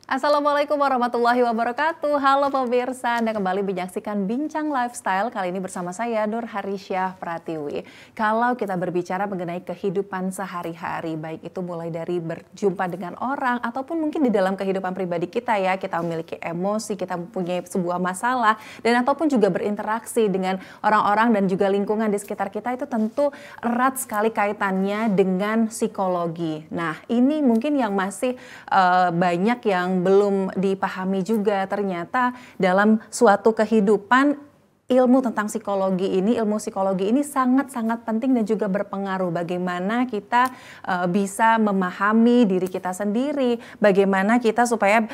Assalamualaikum warahmatullahi wabarakatuh. Halo pemirsa, Anda kembali menyaksikan Bincang Lifestyle. Kali ini bersama saya Nur Harisyah Pratiwi. Kalau kita berbicara mengenai kehidupan sehari-hari, baik itu mulai dari berjumpa dengan orang ataupun mungkin di dalam kehidupan pribadi kita ya, kita memiliki emosi, kita mempunyai sebuah masalah dan ataupun juga berinteraksi dengan orang-orang dan juga lingkungan di sekitar kita, itu tentu erat sekali kaitannya dengan psikologi. Nah, ini mungkin yang masih banyak yang belum dipahami juga, ternyata dalam suatu kehidupan ilmu tentang psikologi ini, ilmu psikologi ini sangat-sangat penting dan juga berpengaruh bagaimana kita bisa memahami diri kita sendiri, bagaimana kita supaya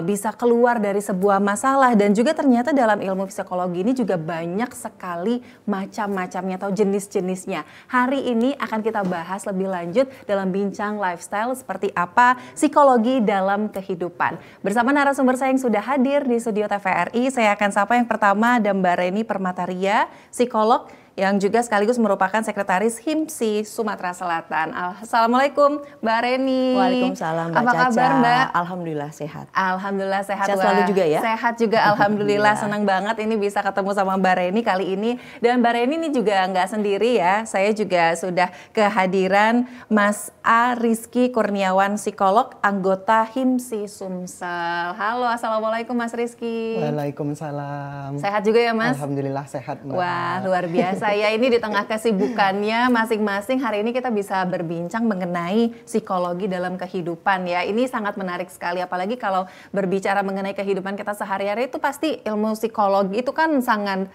bisa keluar dari sebuah masalah, dan juga ternyata dalam ilmu psikologi ini juga banyak sekali macam-macamnya atau jenis-jenisnya. Hari ini akan kita bahas lebih lanjut dalam Bincang Lifestyle seperti apa psikologi dalam kehidupan. Bersama narasumber saya yang sudah hadir di studio TVRI, saya akan sapa yang pertama ada Mbak Reni Permataria, psikolog yang juga sekaligus merupakan sekretaris HIMSI Sumatera Selatan. Assalamualaikum Mbak Reni. Waalaikumsalam Mbak Apa Caca. kabar Mbak? Alhamdulillah sehat. Alhamdulillah sehat. Sehat selalu juga ya? Sehat juga Alhamdulillah. Senang banget ini bisa ketemu sama Mbak Reni kali ini. Dan Mbak Reni ini juga nggak sendiri ya. Saya juga sudah kehadiran Mas A. Rizky Kurniawan, psikolog, anggota HIMSI Sumsel. Halo, Assalamualaikum Mas Rizky. Waalaikumsalam. Sehat juga ya Mas? Alhamdulillah sehat Mbak. Wah, luar biasa. Saya ini di tengah kesibukannya masing-masing, hari ini kita bisa berbincang mengenai psikologi dalam kehidupan ya. Ini sangat menarik sekali, apalagi kalau berbicara mengenai kehidupan kita sehari-hari, itu pasti ilmu psikologi itu kan sangat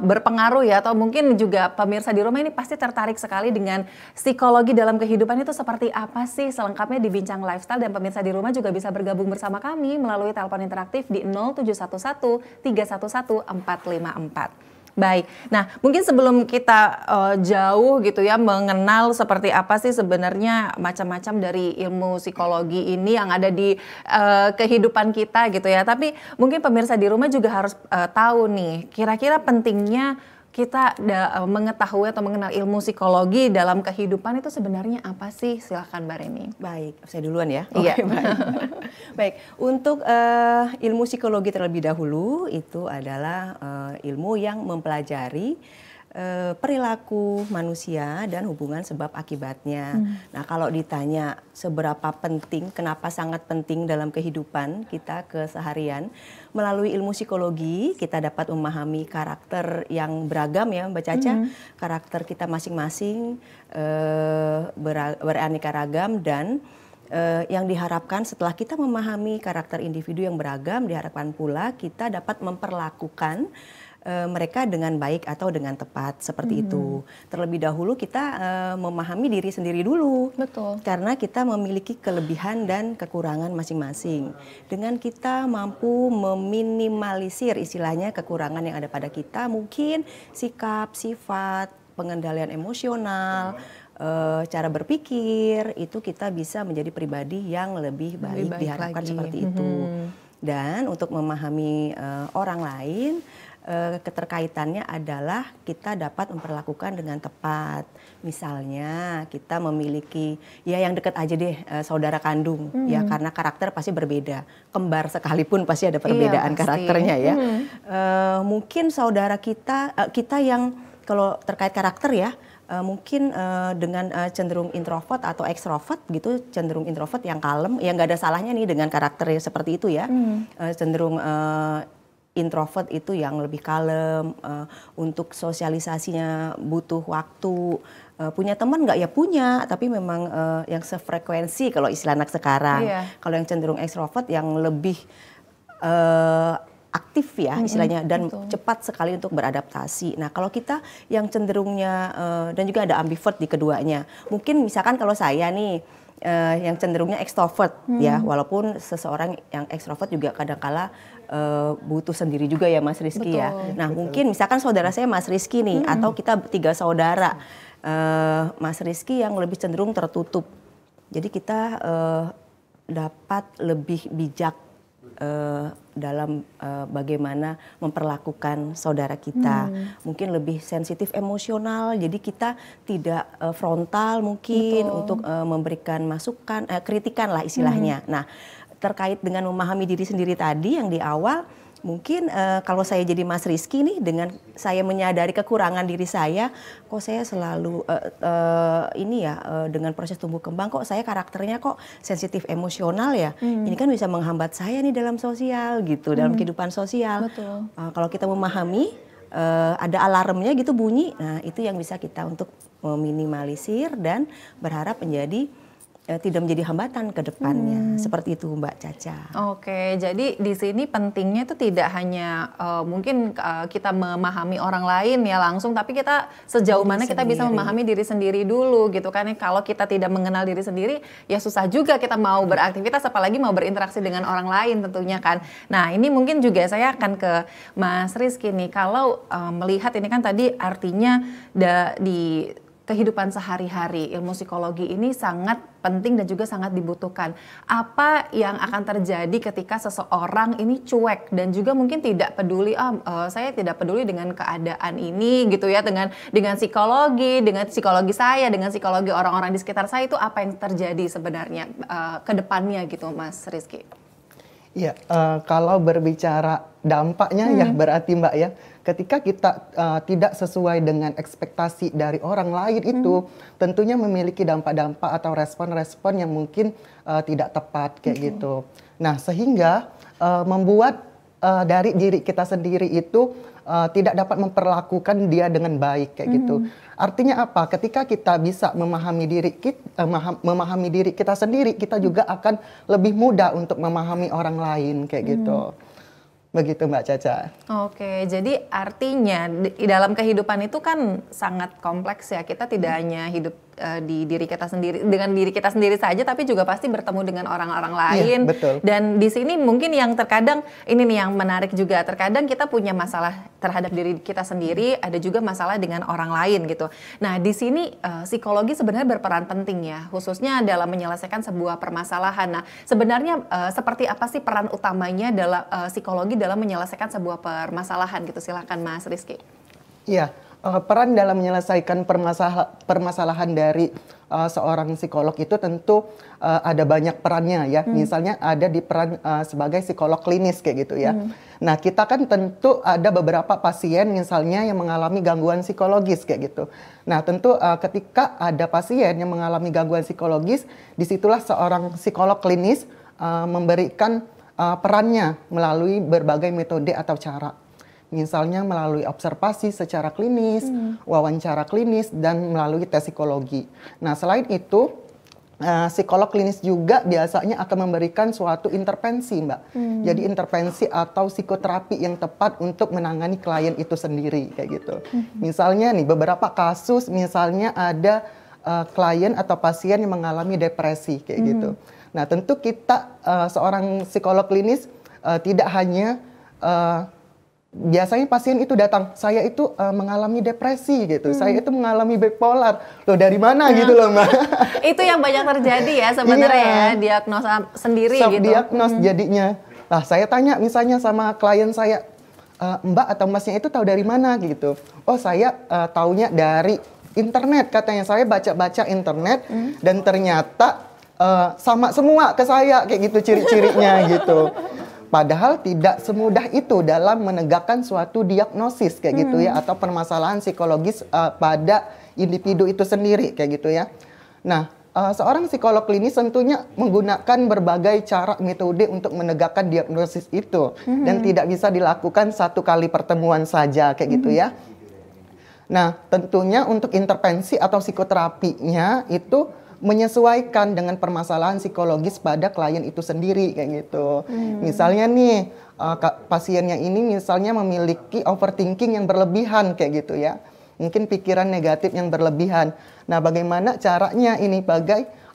berpengaruh ya, atau mungkin juga pemirsa di rumah ini pasti tertarik sekali dengan psikologi dalam kehidupan itu seperti apa sih. Selengkapnya di Bincang Lifestyle, dan pemirsa di rumah juga bisa bergabung bersama kami melalui telepon interaktif di 0711 311 454. Baik, nah mungkin sebelum kita jauh gitu ya mengenal seperti apa sih sebenarnya macam-macam dari ilmu psikologi ini yang ada di kehidupan kita gitu ya. Tapi mungkin pemirsa di rumah juga harus tahu nih, kira-kira pentingnya kita mengetahui atau mengenal ilmu psikologi dalam kehidupan itu sebenarnya apa sih? Silahkan Mbak Reni. Baik, saya duluan ya. Iya. Okay, baik. Baik, untuk ilmu psikologi terlebih dahulu itu adalah ilmu yang mempelajari perilaku manusia dan hubungan sebab akibatnya. Nah, kalau ditanya seberapa penting, kenapa sangat penting dalam kehidupan kita keseharian, melalui ilmu psikologi kita dapat memahami karakter yang beragam ya Mbak Caca. Karakter kita masing-masing beraneka ragam, dan yang diharapkan setelah kita memahami karakter individu yang beragam, diharapkan pula kita dapat memperlakukan mereka dengan baik atau dengan tepat, seperti itu. Terlebih dahulu kita memahami diri sendiri dulu. Betul. Karena kita memiliki kelebihan dan kekurangan masing-masing. Dengan kita mampu meminimalisir istilahnya kekurangan yang ada pada kita, mungkin sikap, sifat, pengendalian emosional, cara berpikir, itu kita bisa menjadi pribadi yang lebih baik diharapkan lagi. Seperti itu. Dan untuk memahami orang lain, keterkaitannya adalah kita dapat memperlakukan dengan tepat. Misalnya kita memiliki, ya yang dekat aja deh, saudara kandung, ya karena karakter pasti berbeda. Kembar sekalipun pasti ada perbedaan karakternya ya. Mungkin saudara kita yang kalau terkait karakter ya, mungkin dengan cenderung introvert atau ekstrovert gitu, cenderung introvert yang kalem, yang nggak ada salahnya nih dengan karakternya seperti itu ya. Cenderung introvert itu yang lebih kalem, untuk sosialisasinya butuh waktu. Punya teman nggak? Ya punya, tapi memang yang sefrekuensi kalau istilah anak sekarang. Kalau yang cenderung ekstrovert yang lebih aktif ya istilahnya, dan cepat sekali untuk beradaptasi. Nah kalau kita yang cenderungnya dan juga ada ambivert di keduanya. Mungkin misalkan kalau saya nih yang cenderungnya ekstrovert ya, walaupun seseorang yang ekstrovert juga kadang-kala butuh sendiri juga ya Mas Rizky ya. Nah mungkin misalkan saudara saya Mas Rizky nih, atau kita 3 saudara, Mas Rizky yang lebih cenderung tertutup. Jadi kita dapat lebih bijak dalam bagaimana memperlakukan saudara kita. Mungkin lebih sensitif emosional, jadi kita tidak frontal mungkin untuk memberikan masukan, kritikan lah istilahnya. Nah, terkait dengan memahami diri sendiri tadi yang di awal, mungkin kalau saya jadi Mas Rizky nih, dengan saya menyadari kekurangan diri saya, kok saya selalu dengan proses tumbuh kembang kok saya karakternya kok sensitif emosional ya. Ini kan bisa menghambat saya nih dalam sosial gitu, dalam kehidupan sosial. Kalau kita memahami ada alarmnya gitu bunyi, nah itu yang bisa kita untuk meminimalisir dan berharap tidak menjadi hambatan ke depannya. Seperti itu Mbak Caca. Oke, jadi di sini pentingnya itu tidak hanya mungkin kita memahami orang lain ya langsung, tapi kita sejauh mana kita bisa memahami diri sendiri dulu gitu kan. Kalau kita tidak mengenal diri sendiri, ya susah juga kita mau beraktivitas, apalagi mau berinteraksi dengan orang lain tentunya kan. Nah ini mungkin juga saya akan ke Mas Rizky nih, kalau melihat ini kan tadi artinya di kehidupan sehari-hari, ilmu psikologi ini sangat penting dan juga sangat dibutuhkan. Apa yang akan terjadi ketika seseorang ini cuek dan juga mungkin tidak peduli, saya tidak peduli dengan keadaan ini gitu ya, dengan psikologi saya, dengan psikologi orang-orang di sekitar saya, itu apa yang terjadi sebenarnya ke depannya gitu Mas Rizky? Iya, kalau berbicara dampaknya ya berarti Mbak ya, ketika kita tidak sesuai dengan ekspektasi dari orang lain itu tentunya memiliki dampak-dampak atau respon-respon yang mungkin tidak tepat kayak gitu. Nah sehingga membuat dari diri kita sendiri itu tidak dapat memperlakukan dia dengan baik kayak gitu. Artinya apa? Ketika kita bisa memahami diri kita sendiri, kita juga akan lebih mudah untuk memahami orang lain kayak gitu. Begitu Mbak Caca. Oke, jadi artinya di dalam kehidupan itu kan sangat kompleks ya. Kita tidak hanya hidup di diri kita sendiri, dengan diri kita sendiri saja, tapi juga pasti bertemu dengan orang-orang lain. Iya, betul. Dan di sini mungkin yang terkadang, ini nih yang menarik juga, terkadang kita punya masalah terhadap diri kita sendiri, ada juga masalah dengan orang lain gitu. Nah di sini psikologi sebenarnya berperan penting ya, khususnya dalam menyelesaikan sebuah permasalahan. Nah sebenarnya seperti apa sih peran utamanya dalam psikologi dalam menyelesaikan sebuah permasalahan gitu? Silakan Mas Rizky. Iya. Peran dalam menyelesaikan permasalahan dari seorang psikolog itu tentu ada banyak perannya ya. Misalnya ada di peran sebagai psikolog klinis kayak gitu ya. Nah kita kan tentu ada beberapa pasien misalnya yang mengalami gangguan psikologis kayak gitu. Nah tentu ketika ada pasien yang mengalami gangguan psikologis, disitulah seorang psikolog klinis memberikan perannya melalui berbagai metode atau cara. Misalnya melalui observasi secara klinis, wawancara klinis, dan melalui tes psikologi. Nah selain itu, psikolog klinis juga biasanya akan memberikan suatu intervensi Mbak. Jadi intervensi atau psikoterapi yang tepat untuk menangani klien itu sendiri kayak gitu. Misalnya nih beberapa kasus, misalnya ada klien atau pasien yang mengalami depresi kayak gitu. Nah tentu kita seorang psikolog klinis tidak hanya biasanya pasien itu datang, saya itu mengalami depresi gitu, saya itu mengalami bipolar. Loh dari mana gitu loh Mbak? Itu yang banyak terjadi ya sebenarnya ya, diagnosa sendiri gitu. Diagnos jadinya. Nah saya tanya misalnya sama klien saya, Mbak atau Masnya itu tahu dari mana gitu? Oh saya taunya dari internet, katanya saya baca-baca internet dan ternyata sama semua ke saya kayak gitu ciri-cirinya gitu. Padahal tidak semudah itu dalam menegakkan suatu diagnosis kayak gitu ya, atau permasalahan psikologis pada individu itu sendiri kayak gitu ya. Nah, seorang psikolog klinis tentunya menggunakan berbagai cara metode untuk menegakkan diagnosis itu dan tidak bisa dilakukan satu kali pertemuan saja kayak gitu ya. Nah, tentunya untuk intervensi atau psikoterapinya itu menyesuaikan dengan permasalahan psikologis pada klien itu sendiri kayak gitu. Misalnya nih pasiennya ini misalnya memiliki overthinking yang berlebihan kayak gitu ya. Mungkin pikiran negatif yang berlebihan. Nah, bagaimana caranya ini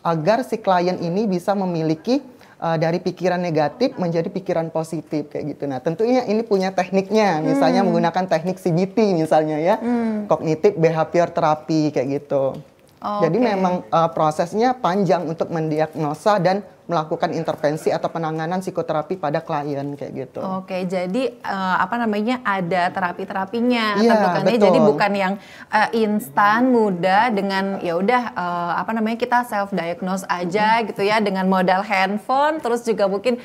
agar si klien ini bisa memiliki dari pikiran negatif menjadi pikiran positif kayak gitu. Nah, tentunya ini punya tekniknya, misalnya menggunakan teknik CBT misalnya ya, Cognitive Behavior Therapy kayak gitu. Jadi memang prosesnya panjang untuk mendiagnosa dan melakukan intervensi atau penanganan psikoterapi pada klien kayak gitu. Oke, jadi apa namanya, ada terapi-terapinya Iya, tentu kan ya. betul. Jadi bukan yang instan, mudah dengan ya udah apa namanya, kita self diagnose aja gitu ya dengan modal handphone, terus juga mungkin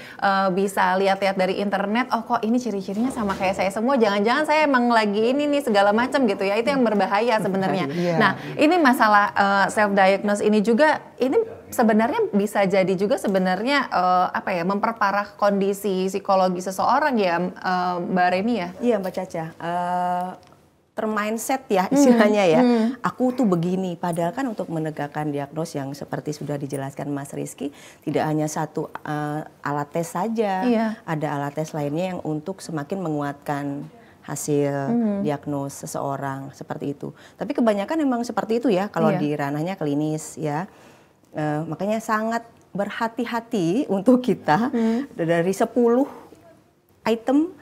bisa lihat-lihat dari internet, oh kok ini ciri-cirinya sama kayak saya semua, jangan-jangan saya emang lagi ini nih segala macam gitu ya. Itu yang berbahaya sebenarnya. Iya. Nah, ini masalah self diagnose ini juga ini sebenarnya bisa jadi juga sebenarnya apa ya, memperparah kondisi psikologi seseorang ya, Mbak Reni ya? Iya Mbak Caca, termindset ya istilahnya ya. Aku tuh begini, padahal kan untuk menegakkan diagnos yang seperti sudah dijelaskan Mas Rizky, tidak hanya satu alat tes saja, ada alat tes lainnya yang untuk semakin menguatkan hasil diagnos seseorang seperti itu. Tapi kebanyakan memang seperti itu ya kalau di ranahnya klinis ya. Makanya sangat berhati-hati untuk kita dari 10 item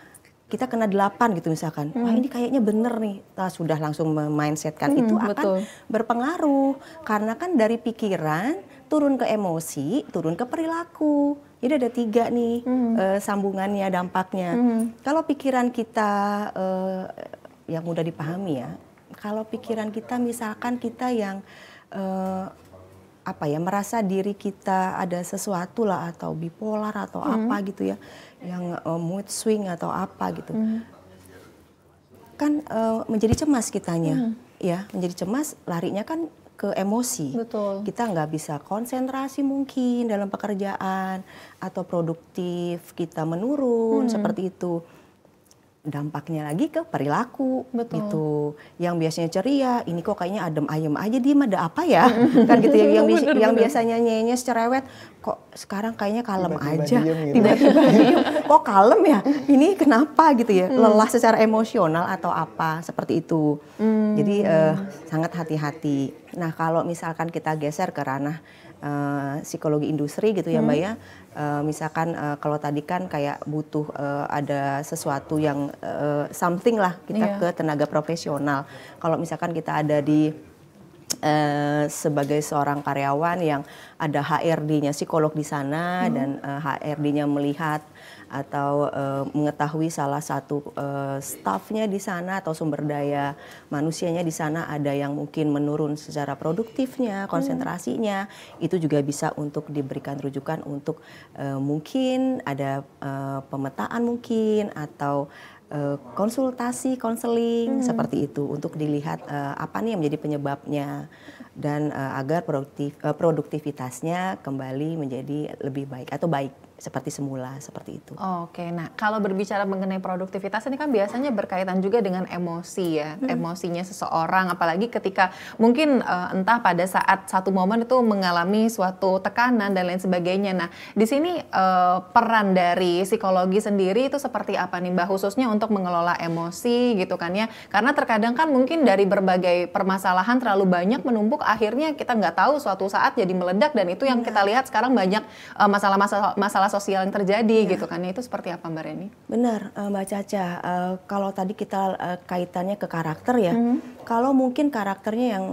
kita kena 8 gitu misalkan. Wah ini kayaknya bener nih. Nah, sudah langsung memindsetkan itu akan berpengaruh. Karena kan dari pikiran turun ke emosi, turun ke perilaku. Jadi ada 3 nih sambungannya, dampaknya. Kalau pikiran kita yang mudah dipahami ya. Kalau pikiran kita misalkan kita yang apa ya, merasa diri kita ada sesuatu lah atau bipolar atau apa gitu ya, yang mood swing atau apa gitu, kan menjadi cemas kitanya, ya menjadi cemas, larinya kan ke emosi. Betul. Kita nggak bisa konsentrasi mungkin dalam pekerjaan atau produktif kita menurun seperti itu. Dampaknya lagi ke perilaku gitu. Yang biasanya ceria, ini kok kayaknya adem ayem aja, diem ada apa ya? Kan gitu ya, yang biasanya nyenyes cerewet, kok sekarang kayaknya kalem Tiba-tiba aja. diem gitu. Tiba-tiba diem, kok kalem ya? Ini kenapa gitu ya? Lelah secara emosional atau apa, seperti itu. Jadi sangat hati-hati. Nah kalau misalkan kita geser ke ranah psikologi industri gitu ya Mbak ya, misalkan kalau tadi kan kayak butuh ada sesuatu yang something lah kita ke tenaga profesional. Kalau misalkan kita ada di sebagai seorang karyawan yang ada HRD-nya psikolog di sana dan HRD-nya melihat atau mengetahui salah satu stafnya di sana atau sumber daya manusianya di sana ada yang mungkin menurun secara produktifnya, konsentrasinya, itu juga bisa untuk diberikan rujukan untuk mungkin ada pemetaan mungkin atau konsultasi, konseling seperti itu untuk dilihat apa nih yang menjadi penyebabnya dan agar produktivitasnya kembali menjadi lebih baik atau baik seperti semula, seperti itu. Oke, nah kalau berbicara mengenai produktivitas ini kan biasanya berkaitan juga dengan emosi ya, emosinya seseorang, apalagi ketika mungkin entah pada saat satu momen itu mengalami suatu tekanan dan lain sebagainya. Nah, di sini peran dari psikologi sendiri itu seperti apa nih Mbak, khususnya untuk mengelola emosi gitu kan ya, karena terkadang kan mungkin dari berbagai permasalahan terlalu banyak menumpuk, akhirnya kita nggak tahu suatu saat jadi meledak dan itu yang kita lihat sekarang banyak masalah sosial yang terjadi gitu kan. Itu seperti apa Mbak Reni? Benar Mbak Caca, kalau tadi kita kaitannya ke karakter ya, kalau mungkin karakternya yang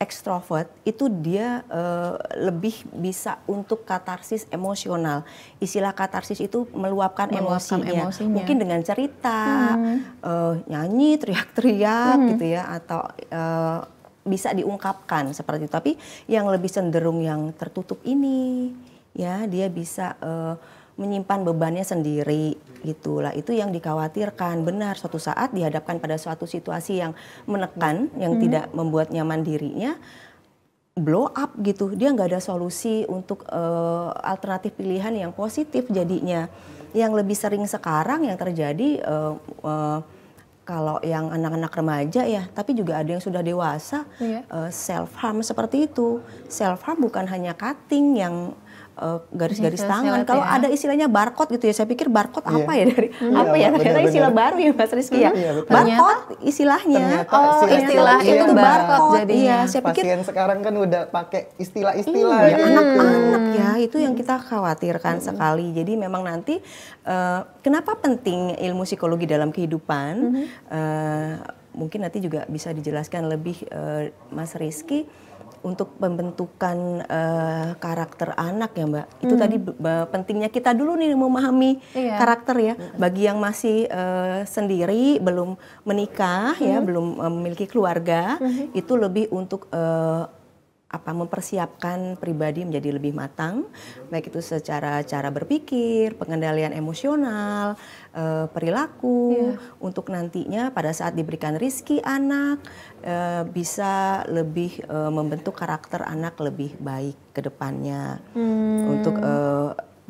ekstrovert itu dia lebih bisa untuk katarsis emosional. Istilah katarsis itu meluapkan emosinya. Mungkin dengan cerita, nyanyi, teriak-teriak gitu ya, atau bisa diungkapkan seperti itu. Tapi yang lebih cenderung yang tertutup ini ya dia bisa menyimpan bebannya sendiri gitulah. Itu yang dikhawatirkan. Benar, suatu saat dihadapkan pada suatu situasi yang menekan, yang tidak membuat nyaman dirinya, blow up gitu. Dia nggak ada solusi untuk alternatif pilihan yang positif jadinya. Yang lebih sering sekarang yang terjadi kalau yang anak-anak remaja ya, tapi juga ada yang sudah dewasa, self harm seperti itu. Self harm bukan hanya cutting yang garis-garis Bisa tangan. silet Kalau ya. ada istilahnya barcode gitu ya, saya pikir barcode apa ya dari Iya, apa ya? Ternyata benar-benar. istilah baru ya Mas Rizky ya. Iya, betul. Barcode istilahnya. Ternyata Oh, silet istilah itu itu iya. barcode jadinya. Iya, saya pikir Pasien sekarang kan udah pakai istilah-istilah iya, gitu. anak-anak ya, itu yang kita khawatirkan sekali. Jadi memang nanti kenapa penting ilmu psikologi dalam kehidupan? Mungkin nanti juga bisa dijelaskan lebih Mas Rizky untuk pembentukan karakter anak ya Mbak. Itu tadi pentingnya kita dulu nih memahami Iya. karakter ya. Bagi yang masih sendiri, belum menikah ya, belum memiliki keluarga, itu lebih untuk mempersiapkan pribadi menjadi lebih matang, baik itu secara cara berpikir, pengendalian emosional, perilaku, untuk nantinya pada saat diberikan rezeki anak bisa lebih membentuk karakter anak lebih baik ke depannya, untuk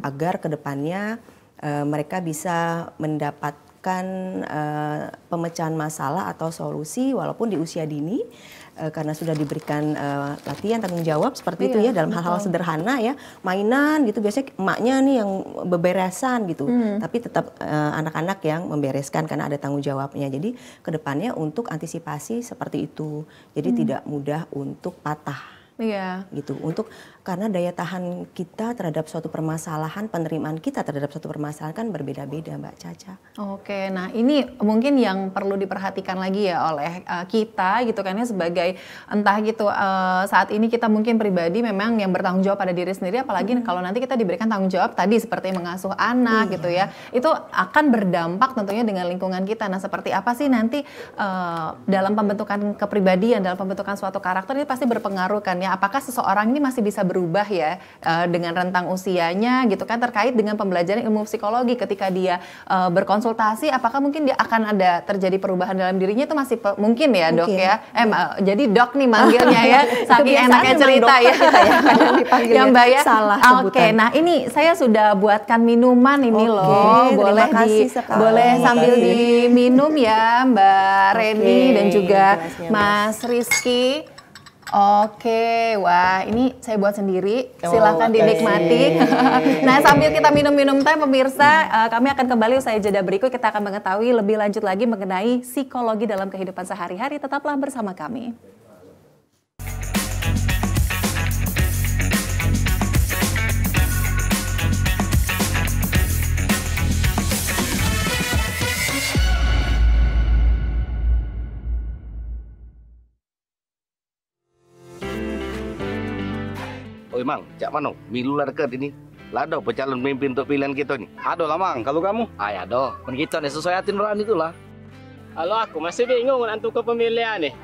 agar ke depannya mereka bisa mendapatkan pemecahan masalah atau solusi walaupun di usia dini. Karena sudah diberikan latihan tanggung jawab seperti itu ya dalam hal-hal sederhana ya, mainan gitu biasanya emaknya nih yang beberesan gitu, tapi tetap anak-anak yang membereskan karena ada tanggung jawabnya. Jadi kedepannya untuk antisipasi seperti itu, jadi tidak mudah untuk patah. Iya. Gitu, untuk karena daya tahan kita terhadap suatu permasalahan, penerimaan kita terhadap suatu permasalahan kan berbeda-beda Mbak Caca. Oke, nah ini mungkin yang perlu diperhatikan lagi ya oleh kita gitu kan ya, sebagai entah gitu saat ini kita mungkin pribadi memang yang bertanggung jawab pada diri sendiri, apalagi kalau nanti kita diberikan tanggung jawab tadi seperti mengasuh anak gitu ya, itu akan berdampak tentunya dengan lingkungan kita. Nah seperti apa sih nanti dalam pembentukan kepribadian, dalam pembentukan suatu karakter ini pasti berpengaruh kan ya, apakah seseorang ini masih bisa berubah ya dengan rentang usianya gitu kan, terkait dengan pembelajaran ilmu psikologi ketika dia berkonsultasi, apakah mungkin dia akan ada terjadi perubahan dalam dirinya, itu masih mungkin ya dok ya, jadi dok nih manggilnya ya, saking enaknya cerita ya, yang Mbak ya. Salah Oke, nah ini saya sudah buatkan minuman ini loh, boleh boleh sambil diminum ya Mbak Reni dan juga Mas Rizky. Oke, wah ini saya buat sendiri, silahkan dinikmati. Nah sambil kita minum-minum teh pemirsa, kami akan kembali usai jeda berikut, kita akan mengetahui lebih lanjut lagi mengenai psikologi dalam kehidupan sehari-hari. Tetaplah bersama kami. Oi Mang, cak mano, milu larket ini. Lado pecalon pemimpin untuk pilihan kita nih. Aduh lah Mang, kalau kamu? Ay, ado, men kita nih sesuai hati nurani itulah. Kalau aku masih bingung untuk kepemilian nih.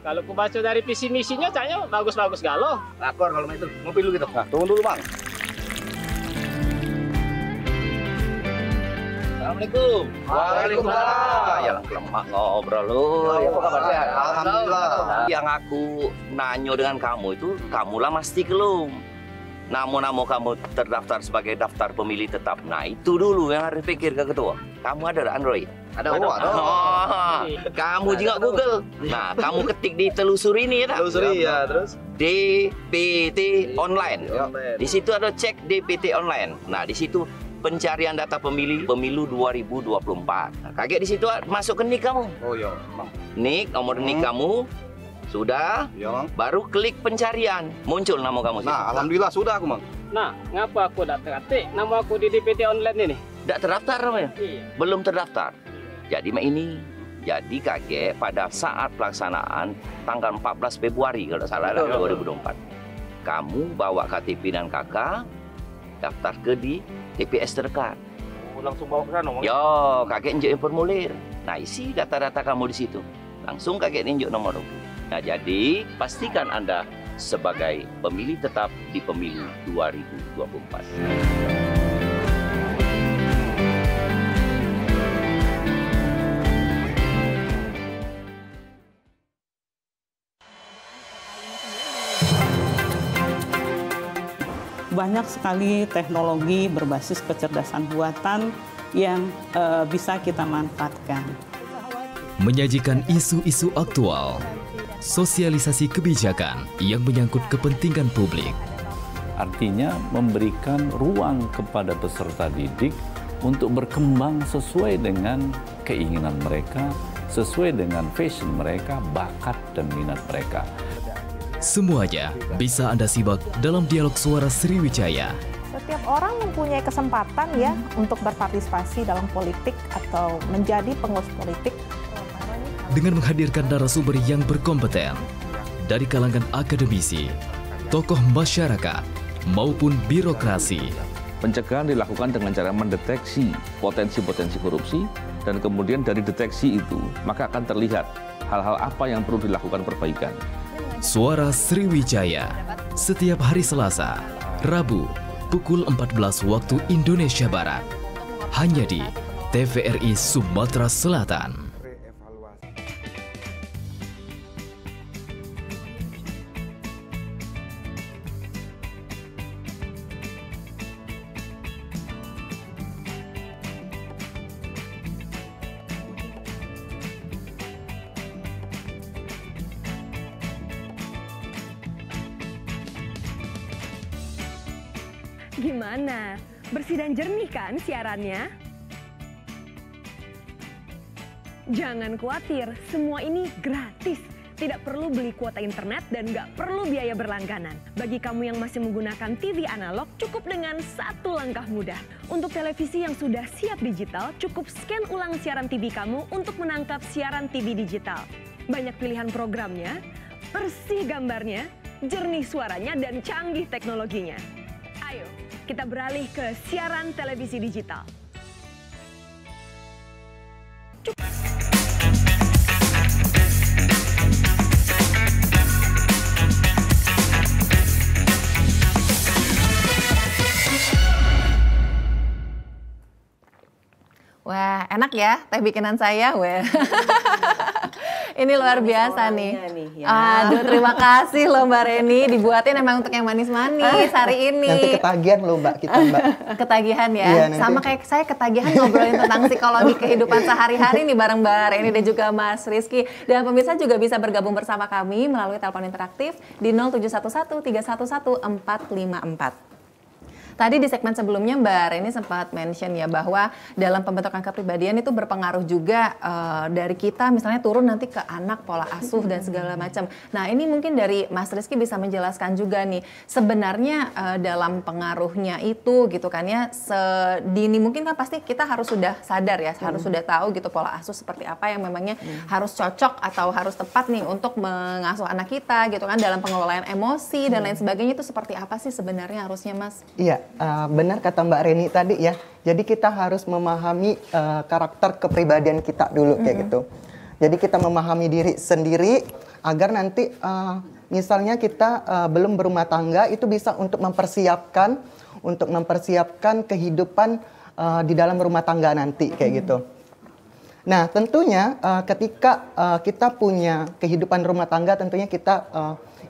Kalau ku baca dari visi misinya kayaknya bagus-bagus galau. Lakor kalau itu, mau pilu kita. Nah, tunggu dulu Mang. Assalamualaikum. Waalaikumsalam. Ya lemak ngobrol lu. Ya, apa kabar sehat? Alhamdulillah. Yang aku nanyo dengan kamu itu, kamulah mesti kelum. Nama-nama kamu terdaftar sebagai daftar pemilih tetap. Nah itu dulu yang harus pikir ke ketua. Kamu ada Android? Ada. Oh, kamu juga Google. Nah, kamu ketik di telusuri ini ya tak? Telusuri ya, terus? DPT online. Online. Di situ ada cek DPT online. Nah, di situ pencarian data pemilu 2024. Nah, kaget di situ masuk ke nik kamu. Oh iya, Mang. Nik, nomor nik kamu sudah. Iya, Mang. Baru klik pencarian, muncul nama kamu. Nah, alhamdulillah sudah aku, Mang. Nah, ngapa aku tak terketik nama aku di DPT online ini? Tidak terdaftar namanya. Iya. Belum terdaftar. Jadi ini. Jadi kakek pada saat pelaksanaan tanggal 14 Februari kalau salah 2024. Kamu bawa KTP dan KK daftar ke di TPS terdekat. Oh, langsung bawa ke sana, Mang. Yo, kakek injek formulir. Nah, isi data-data kamu di situ. Langsung kakek injek nomor. Nah, jadi pastikan Anda sebagai pemilih tetap di pemilu 2024. Banyak sekali teknologi berbasis kecerdasan buatan yang bisa kita manfaatkan. Menyajikan isu-isu aktual, sosialisasi kebijakan yang menyangkut kepentingan publik. Artinya memberikan ruang kepada peserta didik untuk berkembang sesuai dengan keinginan mereka, sesuai dengan passion mereka, bakat dan minat mereka. Semuanya bisa Anda simak dalam dialog suara Sriwijaya. Setiap orang mempunyai kesempatan ya untuk berpartisipasi dalam politik atau menjadi pengurus politik. Dengan menghadirkan narasumber yang berkompeten dari kalangan akademisi, tokoh masyarakat, maupun birokrasi. Pencegahan dilakukan dengan cara mendeteksi potensi-potensi korupsi, dan kemudian dari deteksi itu maka akan terlihat hal-hal apa yang perlu dilakukan perbaikan. Suara Sriwijaya, setiap hari Selasa, Rabu, pukul 14 waktu Indonesia Barat. Hanya di TVRI Sumatera Selatan. Gimana? Bersih dan jernih kan siarannya? Jangan khawatir, semua ini gratis. Tidak perlu beli kuota internet dan nggak perlu biaya berlangganan. Bagi kamu yang masih menggunakan TV analog, cukup dengan satu langkah mudah. Untuk televisi yang sudah siap digital, cukup scan ulang siaran TV kamu untuk menangkap siaran TV digital. Banyak pilihan programnya, bersih gambarnya, jernih suaranya, dan canggih teknologinya. Ayo, kita beralih ke siaran televisi digital. Wah, enak ya teh bikinan saya, weh. Ini luar biasa nih. Aduh, terima kasih loh Mbak Reni, dibuatin emang untuk yang manis-manis hari ini. Nanti ketagihan loh Mbak, kita Mbak. Ketagihan ya? Iya, sama kayak saya ketagihan ngobrolin tentang psikologi kehidupan sehari-hari nih bareng Mbak Reni dan juga Mas Rizky. Dan pemirsa juga bisa bergabung bersama kami melalui telepon interaktif di 0711 311 454. Tadi di segmen sebelumnya Mbak Reni sempat mention ya bahwa dalam pembentukan kepribadian itu berpengaruh juga dari kita misalnya turun nanti ke anak, pola asuh dan segala macam. Nah ini mungkin dari Mas Rizky bisa menjelaskan juga nih sebenarnya dalam pengaruhnya itu gitu kan ya, sedini mungkin kan pasti kita harus sudah sadar ya, harus sudah tahu gitu pola asuh seperti apa yang memangnya harus cocok atau harus tepat nih untuk mengasuh anak kita gitu kan, dalam pengelolaan emosi dan lain sebagainya itu seperti apa sih sebenarnya harusnya Mas? Iya. Benar kata Mbak Reni tadi ya. Jadi kita harus memahami karakter kepribadian kita dulu kayak gitu. Jadi kita memahami diri sendiri agar nanti misalnya kita belum berumah tangga itu bisa untuk mempersiapkan kehidupan di dalam rumah tangga nanti kayak gitu. Nah tentunya ketika kita punya kehidupan rumah tangga tentunya kita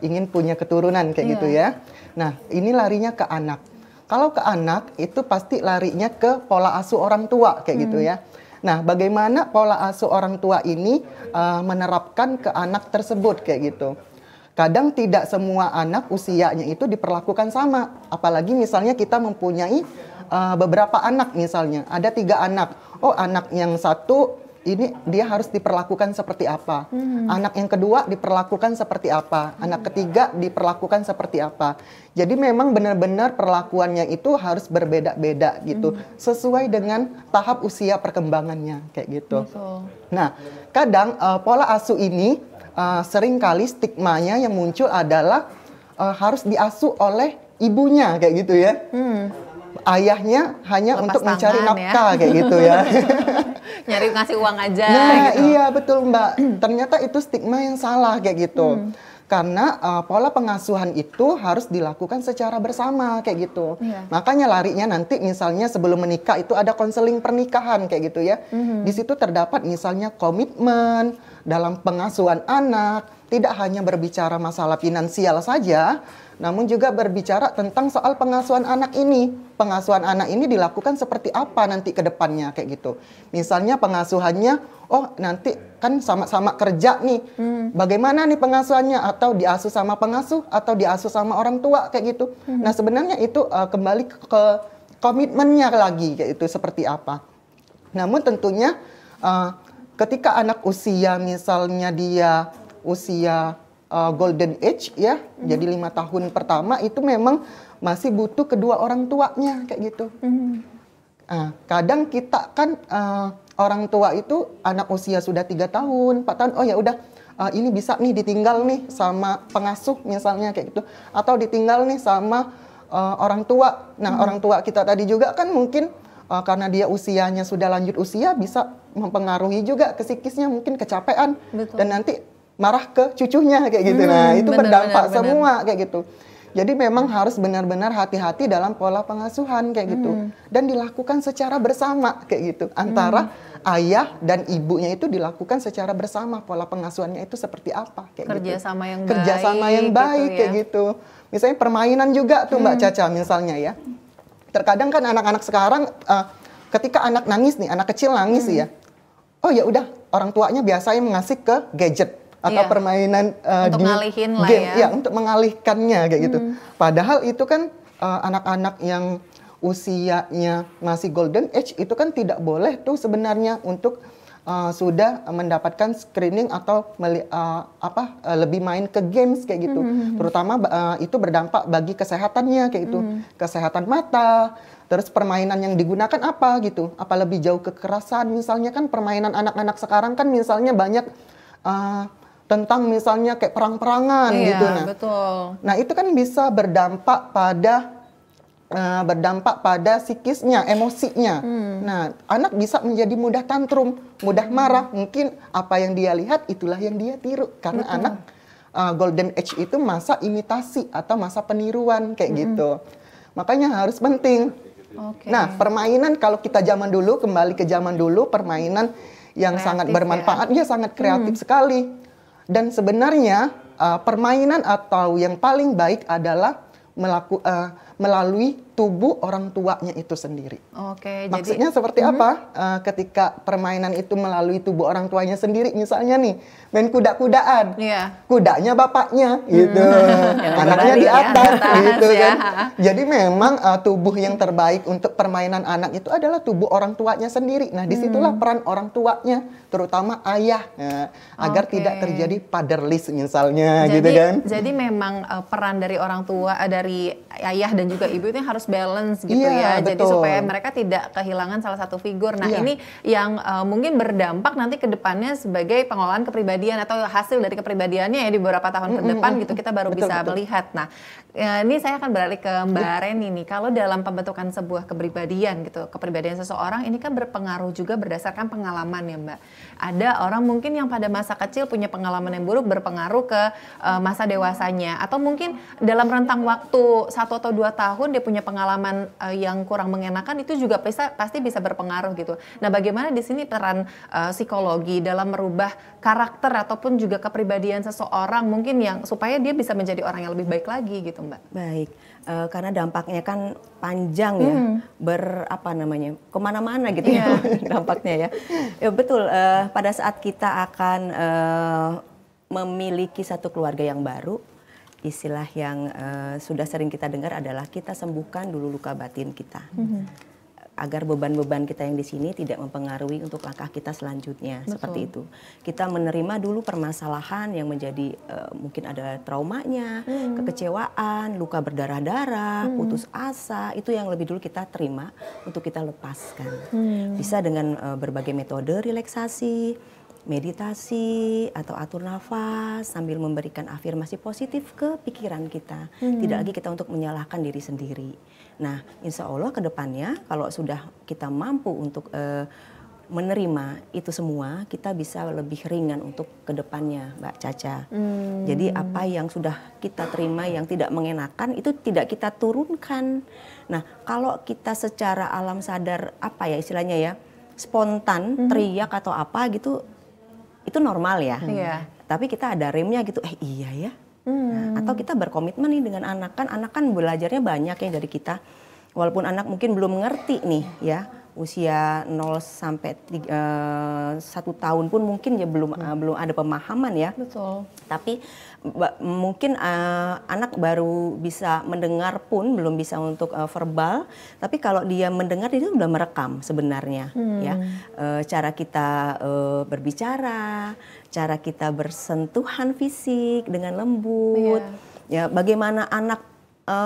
ingin punya keturunan kayak gitu ya. Nah ini larinya ke anak. Kalau ke anak itu pasti larinya ke pola asuh orang tua kayak gitu ya. Nah, bagaimana pola asuh orang tua ini menerapkan ke anak tersebut kayak gitu. Kadang tidak semua anak usianya itu diperlakukan sama. Apalagi misalnya kita mempunyai beberapa anak misalnya. Ada 3 anak. Oh, anak yang satu ini dia harus diperlakukan seperti apa. Anak yang kedua diperlakukan seperti apa. Anak ketiga diperlakukan seperti apa. Jadi memang benar-benar perlakuannya itu harus berbeda-beda gitu. Sesuai dengan tahap usia perkembangannya kayak gitu. Nah, kadang pola asuh ini seringkali stigmanya yang muncul adalah harus diasuh oleh ibunya kayak gitu ya. Ayahnya hanya lepas untuk mencari tangan, nafkah kayak gitu ya. Nyari ngasih uang aja Nah gitu. iya betul Mbak. Ternyata itu stigma yang salah kayak gitu. Karena pola pengasuhan itu harus dilakukan secara bersama kayak gitu. Makanya larinya nanti misalnya sebelum menikah itu ada konseling pernikahan kayak gitu ya. Di situ terdapat misalnya komitmen dalam pengasuhan anak, tidak hanya berbicara masalah finansial saja, namun juga berbicara tentang soal pengasuhan anak ini. Pengasuhan anak ini dilakukan seperti apa nanti ke depannya kayak gitu. Misalnya pengasuhannya, oh nanti kan sama-sama kerja nih. Bagaimana nih pengasuhannya? Atau diasuh sama pengasuh atau diasuh sama orang tua kayak gitu. Nah, sebenarnya itu kembali ke komitmennya lagi kayak itu seperti apa. Namun tentunya ketika anak usia misalnya dia usia golden age ya, jadi 5 tahun pertama itu memang masih butuh kedua orang tuanya kayak gitu. Kadang kita kan orang tua itu anak usia sudah 3 tahun, 4 tahun, oh ya udah ini bisa nih ditinggal nih sama pengasuh misalnya kayak gitu, atau ditinggal nih sama orang tua. Nah orang tua kita tadi juga kan mungkin karena dia usianya sudah lanjut usia bisa mempengaruhi juga ke psikisnya, mungkin kecapean. Betul. Dan nanti marah ke cucunya kayak gitu. Nah itu berdampak semua kayak gitu. Jadi memang harus benar-benar hati-hati dalam pola pengasuhan kayak gitu. Dan dilakukan secara bersama kayak gitu. Antara ayah dan ibunya itu dilakukan secara bersama. Pola pengasuhannya itu seperti apa kayak Kerjasama gitu. yang Kerjasama baik yang baik gitu ya. kayak gitu. Misalnya permainan juga tuh Mbak Caca misalnya ya. Terkadang kan anak-anak sekarang ketika anak nangis nih, anak kecil nangis ya. Oh ya udah, orang tuanya biasanya mengasih ke gadget atau permainan untuk di ngalihin lah game, ya. untuk mengalihkannya kayak gitu. Padahal itu kan anak-anak yang usianya masih golden age itu kan tidak boleh tuh sebenarnya untuk sudah mendapatkan screening atau lebih main ke games kayak gitu. Terutama itu berdampak bagi kesehatannya kayak gitu. Kesehatan mata, terus permainan yang digunakan apa gitu. Apa lebih jauh kekerasan, misalnya kan permainan anak-anak sekarang kan misalnya banyak tentang misalnya kayak perang-perangan gitu. Nah, betul. Nah, itu kan bisa berdampak pada psikisnya, emosinya. Nah, anak bisa menjadi mudah tantrum, mudah marah. Mungkin apa yang dia lihat itulah yang dia tiru. Karena anak golden age itu masa imitasi atau masa peniruan kayak gitu. Makanya harus penting. Nah, permainan kalau kita kembali ke zaman dulu, permainan yang kreatif, sangat bermanfaat, sangat kreatif sekali. Dan sebenarnya permainan atau yang paling baik adalah melalui tubuh orang tuanya itu sendiri. Maksudnya seperti apa? Ketika permainan itu melalui tubuh orang tuanya sendiri, misalnya nih main kuda-kudaan, kudanya bapaknya gitu, anaknya di atas gitu kan. Jadi memang tubuh yang terbaik untuk permainan anak itu adalah tubuh orang tuanya sendiri. Nah disitulah peran orang tuanya, terutama ayah, agar tidak terjadi fatherless misalnya, gitu kan. Jadi memang peran dari orang tua, dari ayah dan juga ibu itu harus balance gitu ya. Jadi supaya mereka tidak kehilangan salah satu figur. Nah ini yang mungkin berdampak nanti ke depannya sebagai pengelolaan kepribadian atau hasil dari kepribadiannya ya di beberapa tahun ke depan gitu kita baru bisa melihat. Nah ini saya akan beralih ke Mbak Reni nih. Kalau dalam pembentukan sebuah kepribadian gitu, kepribadian seseorang ini kan berpengaruh juga berdasarkan pengalaman ya Mbak. Ada orang mungkin yang pada masa kecil punya pengalaman yang buruk berpengaruh ke masa dewasanya. Atau mungkin dalam rentang waktu 1 atau 2 tahun dia punya pengalaman yang kurang mengenakan, itu juga pasti bisa berpengaruh gitu. Nah bagaimana di sini peran psikologi dalam merubah karakter ataupun juga kepribadian seseorang mungkin yang supaya dia bisa menjadi orang yang lebih baik lagi gitu Mbak. Baik, karena dampaknya kan panjang ya, kemana-mana gitu ya dampaknya ya. Ya betul, pada saat kita akan memiliki satu keluarga yang baru, istilah yang sudah sering kita dengar adalah kita sembuhkan dulu luka batin kita. Agar beban-beban kita yang di sini tidak mempengaruhi untuk langkah kita selanjutnya. Seperti itu. Kita menerima dulu permasalahan yang menjadi mungkin ada traumanya, kekecewaan, luka berdarah-darah, putus asa, itu yang lebih dulu kita terima untuk kita lepaskan. Bisa dengan berbagai metode relaksasi, meditasi, atau atur nafas sambil memberikan afirmasi positif ke pikiran kita. Tidak lagi kita untuk menyalahkan diri sendiri. Nah, insya Allah ke depannya kalau sudah kita mampu untuk menerima itu semua, kita bisa lebih ringan untuk ke depannya, Mbak Caca. Jadi apa yang sudah kita terima yang tidak mengenakan itu tidak kita turunkan. Nah, kalau kita secara alam sadar istilahnya ya, spontan teriak atau apa gitu, itu normal ya. tapi kita ada remnya gitu, iya ya. Nah, atau kita berkomitmen nih dengan anak kan belajarnya banyak ya dari kita. Walaupun anak mungkin belum ngerti nih ya, usia 0 sampai 1 tahun pun mungkin ya belum ada pemahaman ya. Betul. Tapi mungkin anak baru bisa mendengar pun belum bisa untuk verbal. Tapi kalau dia mendengar dia sudah merekam sebenarnya ya. Cara kita berbicara, cara kita bersentuhan fisik dengan lembut. Ya, bagaimana anak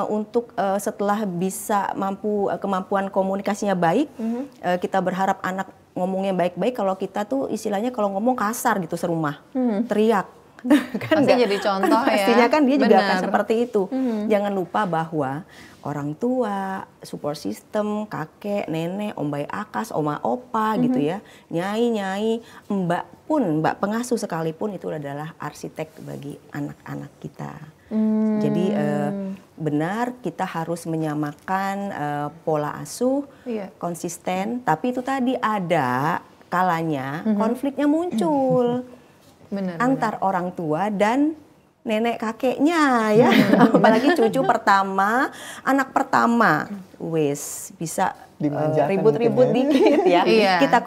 untuk setelah bisa kemampuan komunikasinya baik, kita berharap anak ngomongnya baik-baik. Kalau kita tuh istilahnya kalau ngomong kasar gitu serumah, teriak. Kan pasti jadi contoh ya. Pastinya kan dia juga akan Benar. seperti itu. Jangan lupa bahwa orang tua, support system, kakek, nenek, om baik akas, oma opa gitu ya, nyai, mbak pengasuh sekalipun itu adalah arsitek bagi anak-anak kita. Jadi benar kita harus menyamakan pola asuh, konsisten, tapi itu tadi ada kalanya konfliknya muncul antar orang tua dan nenek kakeknya ya. Apalagi cucu pertama, anak pertama, bisa ribut-ribut dikit ya. Kita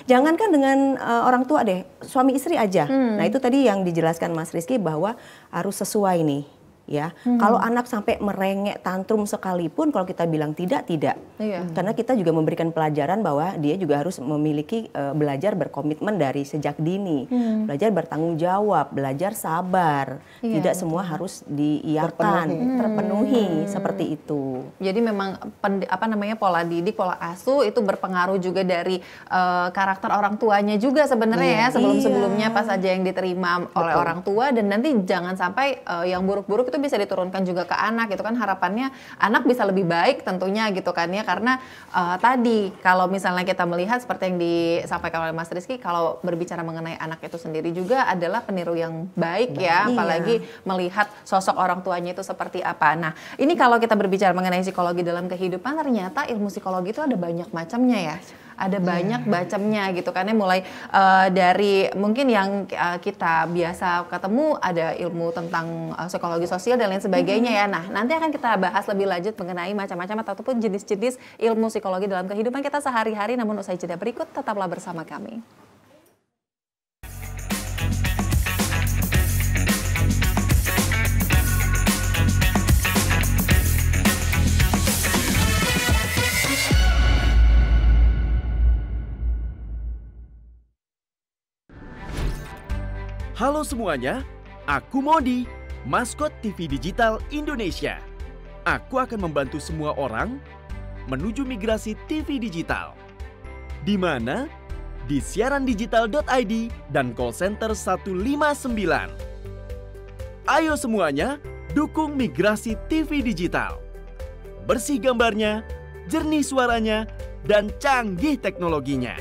jangankan dengan orang tua deh, suami istri aja. Nah itu tadi yang dijelaskan Mas Rizky bahwa harus sesuai nih ya. Kalau anak sampai merengek tantrum sekalipun, kalau kita bilang tidak. Karena kita juga memberikan pelajaran bahwa dia juga harus memiliki belajar berkomitmen dari sejak dini, belajar bertanggung jawab, belajar sabar. Tidak semua harus diiyakan, terpenuhi seperti itu. Jadi memang pola didik, pola asuh itu berpengaruh juga dari karakter orang tuanya juga sebenarnya ya, sebelum-sebelumnya pas saja yang diterima oleh orang tua, dan nanti jangan sampai yang buruk-buruk itu bisa diturunkan juga ke anak gitu kan. Harapannya anak bisa lebih baik tentunya gitu kan ya, karena tadi kalau misalnya kita melihat seperti yang disampaikan oleh Mas Rizky, kalau berbicara mengenai anak itu sendiri juga adalah peniru yang baik ya, apalagi melihat sosok orang tuanya itu seperti apa. Nah ini kalau kita berbicara mengenai psikologi dalam kehidupan, ternyata ilmu psikologi itu ada banyak macamnya ya. Ada banyak macamnya gitu kan ya, mulai dari mungkin yang kita biasa ketemu ada ilmu tentang psikologi sosial dan lain sebagainya ya. Nah nanti akan kita bahas lebih lanjut mengenai macam-macam ataupun jenis-jenis ilmu psikologi dalam kehidupan kita sehari-hari. Namun usai jeda berikut tetaplah bersama kami. Halo semuanya, aku Modi, maskot TV Digital Indonesia. Aku akan membantu semua orang menuju migrasi TV digital. Di mana? Di siarandigital.id dan call center 159. Ayo semuanya, dukung migrasi TV digital. Bersih gambarnya, jernih suaranya, dan canggih teknologinya.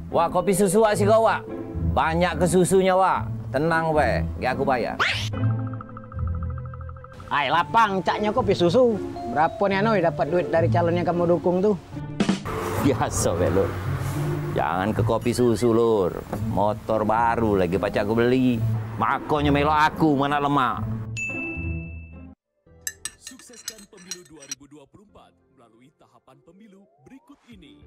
Wah, kopi susu wak si kau wak. Banyak ke susunya wak. Tenang weh, gak aku bayar. Ay, lapang caknya kopi susu. Berapa nih Anoy dapat duit dari calon yang kamu dukung tuh? Biasa weh lur. Jangan ke kopi susu lur. Motor baru lagi pacar aku beli. Makanya melo aku mana lemak. Sukseskan pemilu 2024 melalui tahapan pemilu berikut ini.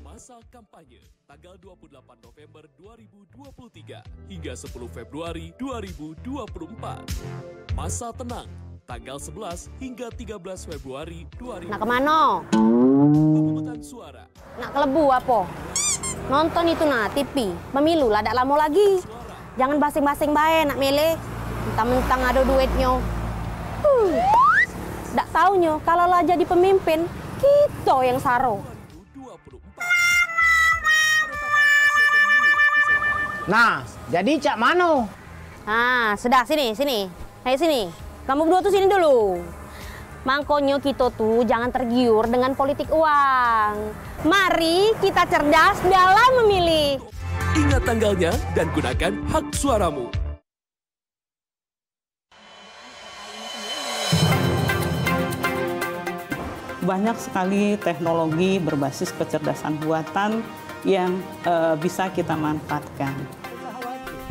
Masa kampanye tanggal 28 November 2023 hingga 10 Februari 2024. Masa tenang tanggal 11 hingga 13 Februari 2024. Nak kemana? Pemungutan suara. Nak kelebu apa? Nonton itu nah TV. Pemilu lah, tak lama lagi. Jangan basing-basing bae nak milih. Mentang-mentang ada duitnya. Tak taunya kalau lah jadi pemimpin, kita yang saro. Nah, jadi cak mano? Ah, sudah sini. Ayo sini. Kamu berdua tuh sini dulu. Makanya kita tuh jangan tergiur dengan politik uang. Mari kita cerdas dalam memilih. Ingat tanggalnya dan gunakan hak suaramu. banyak sekali teknologi berbasis kecerdasan buatan yang bisa kita manfaatkan.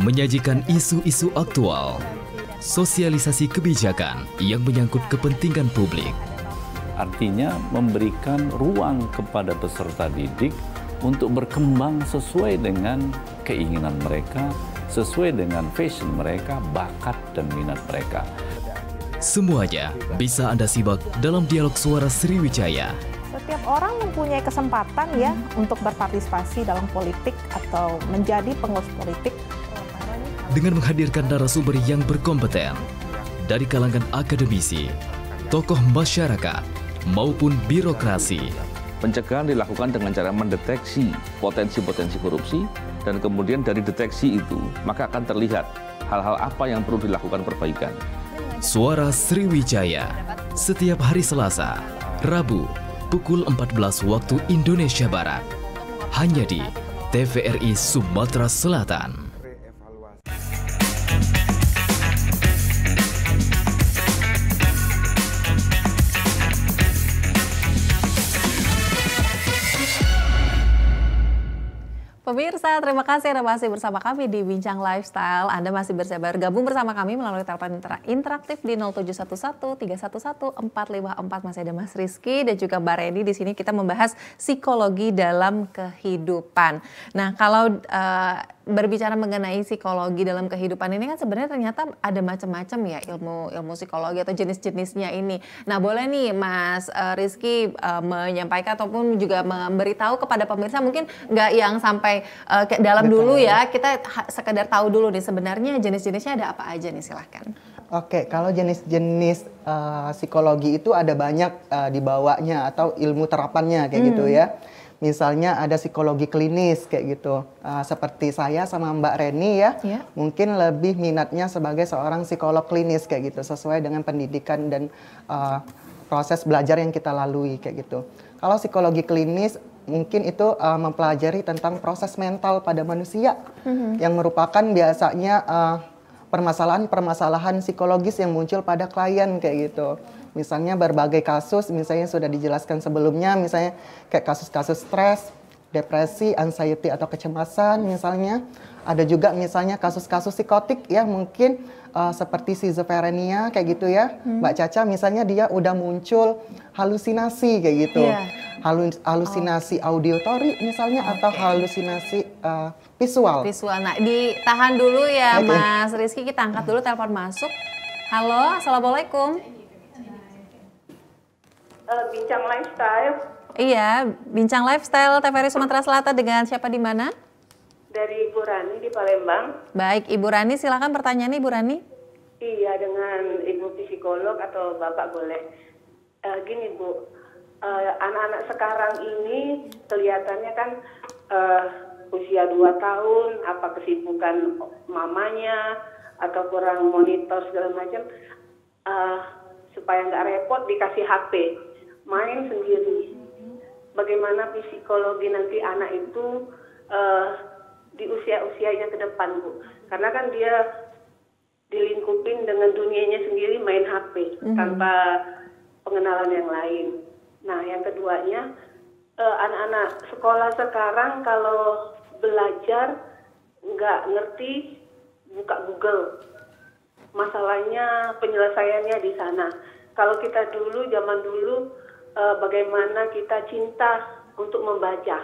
Menyajikan isu-isu aktual, sosialisasi kebijakan yang menyangkut kepentingan publik. Artinya memberikan ruang kepada peserta didik untuk berkembang sesuai dengan keinginan mereka, sesuai dengan fashion mereka, bakat dan minat mereka. Semuanya bisa Anda simak dalam dialog suara Sriwijaya. Setiap orang mempunyai kesempatan ya untuk berpartisipasi dalam politik atau menjadi pengurus politik. Dengan menghadirkan narasumber yang berkompeten dari kalangan akademisi, tokoh masyarakat, maupun birokrasi. Pencegahan dilakukan dengan cara mendeteksi potensi-potensi korupsi, dan kemudian dari deteksi itu maka akan terlihat hal-hal apa yang perlu dilakukan perbaikan. Suara Sriwijaya, setiap hari Selasa, Rabu, pukul 14 waktu Indonesia Barat. Hanya di TVRI Sumatera Selatan. Pemirsa, terima kasih Anda masih bersama kami di Bincang Lifestyle. Anda masih bergabung bersama kami melalui telepon interaktif di 0711-311-454. Masih ada Mas Rizky dan juga Mbak Reni. Di sini kita membahas psikologi dalam kehidupan. Nah, kalau berbicara mengenai psikologi dalam kehidupan ini kan sebenarnya ternyata ada macam-macam ya ilmu psikologi atau jenis-jenisnya ini. Nah, boleh nih Mas Rizky menyampaikan ataupun juga memberitahu kepada pemirsa, mungkin nggak yang sampai ke dalam dulu ya, kita sekedar tahu dulu nih sebenarnya jenis-jenisnya ada apa aja nih, silahkan. Oke, kalau jenis-jenis psikologi itu ada banyak dibawanya atau ilmu terapannya kayak gitu ya. Misalnya ada psikologi klinis kayak gitu, seperti saya sama Mbak Reni ya, mungkin lebih minatnya sebagai seorang psikolog klinis kayak gitu, sesuai dengan pendidikan dan proses belajar yang kita lalui kayak gitu. Kalau psikologi klinis mungkin itu mempelajari tentang proses mental pada manusia, yang merupakan biasanya permasalahan-permasalahan psikologis yang muncul pada klien kayak gitu. Misalnya berbagai kasus, misalnya sudah dijelaskan sebelumnya, misalnya kayak kasus-kasus stres, depresi, anxiety atau kecemasan misalnya. Ada juga misalnya kasus-kasus psikotik ya, mungkin seperti schizophrenia kayak gitu ya. Mbak Caca misalnya dia udah muncul halusinasi kayak gitu. Halusinasi auditory misalnya atau halusinasi visual. Nah, ditahan dulu ya Mas Rizky, kita angkat dulu telepon masuk. Halo, Assalamualaikum. Bincang Lifestyle. Iya, Bincang Lifestyle TVRI Sumatera Selatan, dengan siapa di mana? Dari Ibu Rani di Palembang. Baik, Ibu Rani, silakan pertanyaannya Ibu Rani. Iya, dengan Ibu psikolog atau Bapak boleh. Gini Bu, anak-anak sekarang ini kelihatannya kan usia 2 tahun, apa kesibukan mamanya atau kurang monitor segala macam, supaya nggak repot dikasih HP, main sendiri. Bagaimana psikologi nanti anak itu di usia-usianya ke depan Bu? Karena kan dia dilingkupin dengan dunianya sendiri, main HP tanpa pengenalan yang lain. Nah, yang keduanya, anak-anak sekolah sekarang kalau belajar nggak ngerti, buka Google. Masalahnya penyelesaiannya di sana. Kalau kita dulu, zaman dulu, bagaimana kita cinta untuk membaca.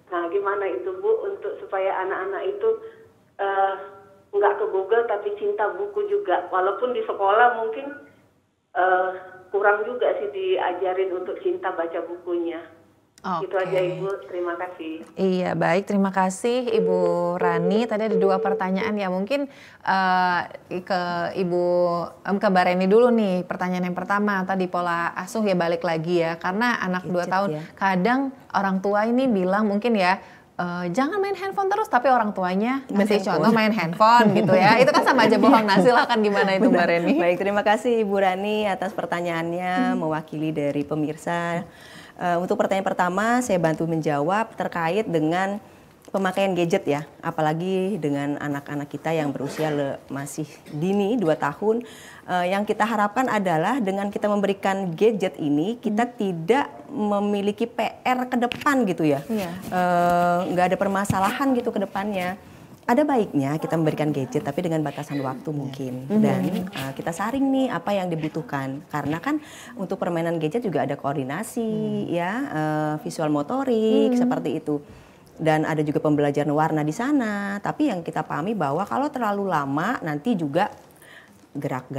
Nah, gimana itu Bu, untuk supaya anak-anak itu nggak ke Google tapi cinta buku juga. Walaupun di sekolah mungkin kurang juga sih diajarin untuk cinta baca bukunya. Itu aja Ibu, terima kasih. Iya, baik, terima kasih Ibu Rani. Tadi ada 2 pertanyaan ya, mungkin ke Mbak Reni dulu nih. Pertanyaan yang pertama tadi pola asuh ya, balik lagi ya, karena anak 2 tahun kadang orang tua ini bilang mungkin ya, jangan main handphone terus, tapi orang tuanya ngasih contoh main handphone gitu ya. Itu kan sama aja bohong. Nah, silakan gimana itu Mbak Reni? Baik, terima kasih Ibu Rani atas pertanyaannya, mewakili dari pemirsa. Untuk pertanyaan pertama, saya bantu menjawab terkait dengan pemakaian gadget ya, apalagi dengan anak-anak kita yang berusia masih dini 2 tahun, yang kita harapkan adalah dengan kita memberikan gadget ini, kita tidak memiliki PR ke depan gitu ya. Nggak ada permasalahan gitu ke depannya. Ada baiknya kita memberikan gadget tapi dengan batasan waktu mungkin, dan kita saring nih apa yang dibutuhkan, karena kan untuk permainan gadget juga ada koordinasi ya, visual motorik seperti itu, dan ada juga pembelajaran warna di sana. Tapi yang kita pahami bahwa kalau terlalu lama nanti juga gerak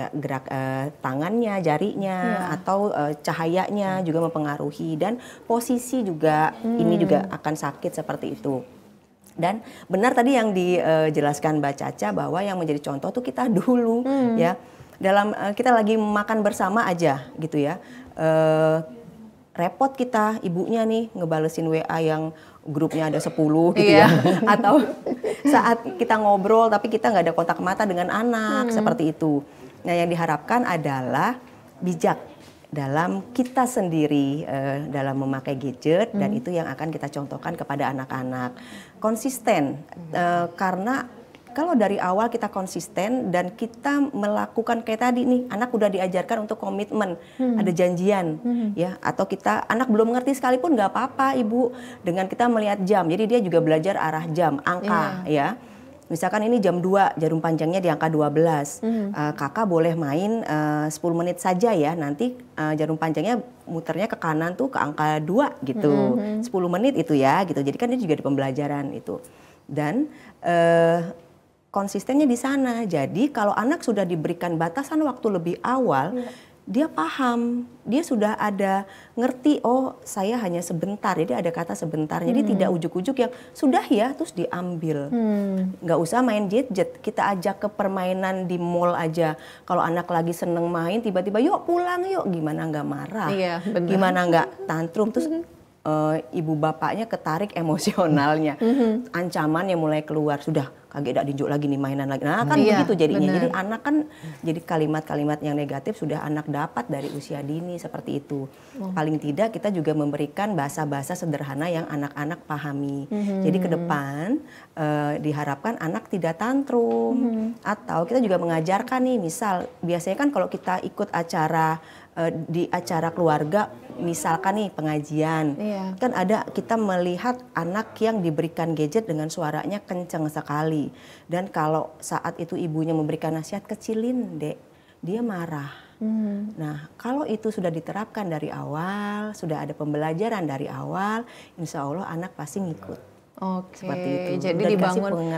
tangannya, jarinya atau cahayanya juga mempengaruhi, dan posisi juga ini juga akan sakit seperti itu. Dan benar tadi yang dijelaskan Mbak Caca bahwa yang menjadi contoh tuh kita dulu ya, dalam kita lagi makan bersama aja gitu ya, repot kita ibunya nih ngebalesin WA yang grupnya ada 10 gitu ya, atau saat kita ngobrol tapi kita nggak ada kontak mata dengan anak seperti itu. Nah yang diharapkan adalah bijak dalam kita sendiri dalam memakai gadget, dan itu yang akan kita contohkan kepada anak-anak. Konsisten, karena kalau dari awal kita konsisten dan kita melakukan kayak tadi nih, anak udah diajarkan untuk komitmen, ada janjian ya, atau kita anak belum mengerti sekalipun nggak apa-apa Ibu, dengan kita melihat jam, jadi dia juga belajar arah jam, angka ya. Misalkan ini jam 2, jarum panjangnya di angka 12. Kakak boleh main 10 menit saja ya, nanti jarum panjangnya muternya ke kanan tuh ke angka 2 gitu. 10 menit itu ya gitu. Jadi kan dia juga di pembelajaran itu. Dan konsistennya di sana. Jadi kalau anak sudah diberikan batasan waktu lebih awal, dia paham, dia sudah ada ngerti, oh saya hanya sebentar, jadi ada kata sebentar, jadi tidak ujuk-ujuk yang sudah ya terus diambil. Nggak usah main gadget, kita ajak ke permainan di mall aja. Kalau anak lagi seneng main, tiba-tiba yuk pulang yuk, gimana nggak marah, gimana nggak tantrum, terus ibu bapaknya ketarik emosionalnya, ancaman yang mulai keluar, sudah kagak diunjuk lagi nih mainan lagi. Nah kan begitu jadinya. Jadi anak kan jadi kalimat-kalimat yang negatif sudah anak dapat dari usia dini seperti itu. Paling tidak kita juga memberikan bahasa-bahasa sederhana yang anak-anak pahami. Jadi ke depan diharapkan anak tidak tantrum. Atau kita juga mengajarkan nih, misal biasanya kan kalau kita ikut acara di acara keluarga, misalkan nih pengajian, kan ada kita melihat anak yang diberikan gadget dengan suaranya kenceng sekali, dan kalau saat itu ibunya memberikan nasihat, kecilin dek, dia marah. Nah kalau itu sudah diterapkan dari awal, sudah ada pembelajaran dari awal, insya Allah anak pasti ngikut. Oke, seperti itu. Jadi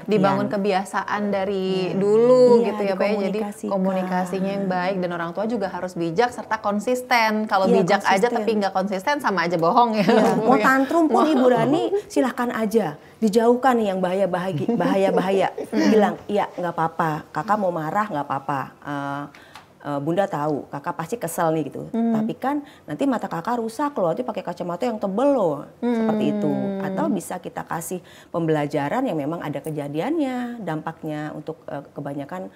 dibangun kebiasaan dari dulu gitu ya Pak ya. Jadi komunikasinya yang baik, dan orang tua juga harus bijak serta konsisten. Kalau bijak aja tapi nggak konsisten sama aja bohong ya. Mau tantrum pun Ibu Rani silahkan aja, dijauhkan nih yang bahaya. Bilang iya nggak apa-apa, kakak mau marah nggak apa-apa. Bunda tahu kakak pasti kesel nih gitu, tapi kan nanti mata kakak rusak loh, nanti pakai kacamata yang tebel loh, seperti itu. Atau bisa kita kasih pembelajaran yang memang ada kejadiannya, dampaknya untuk kebanyakan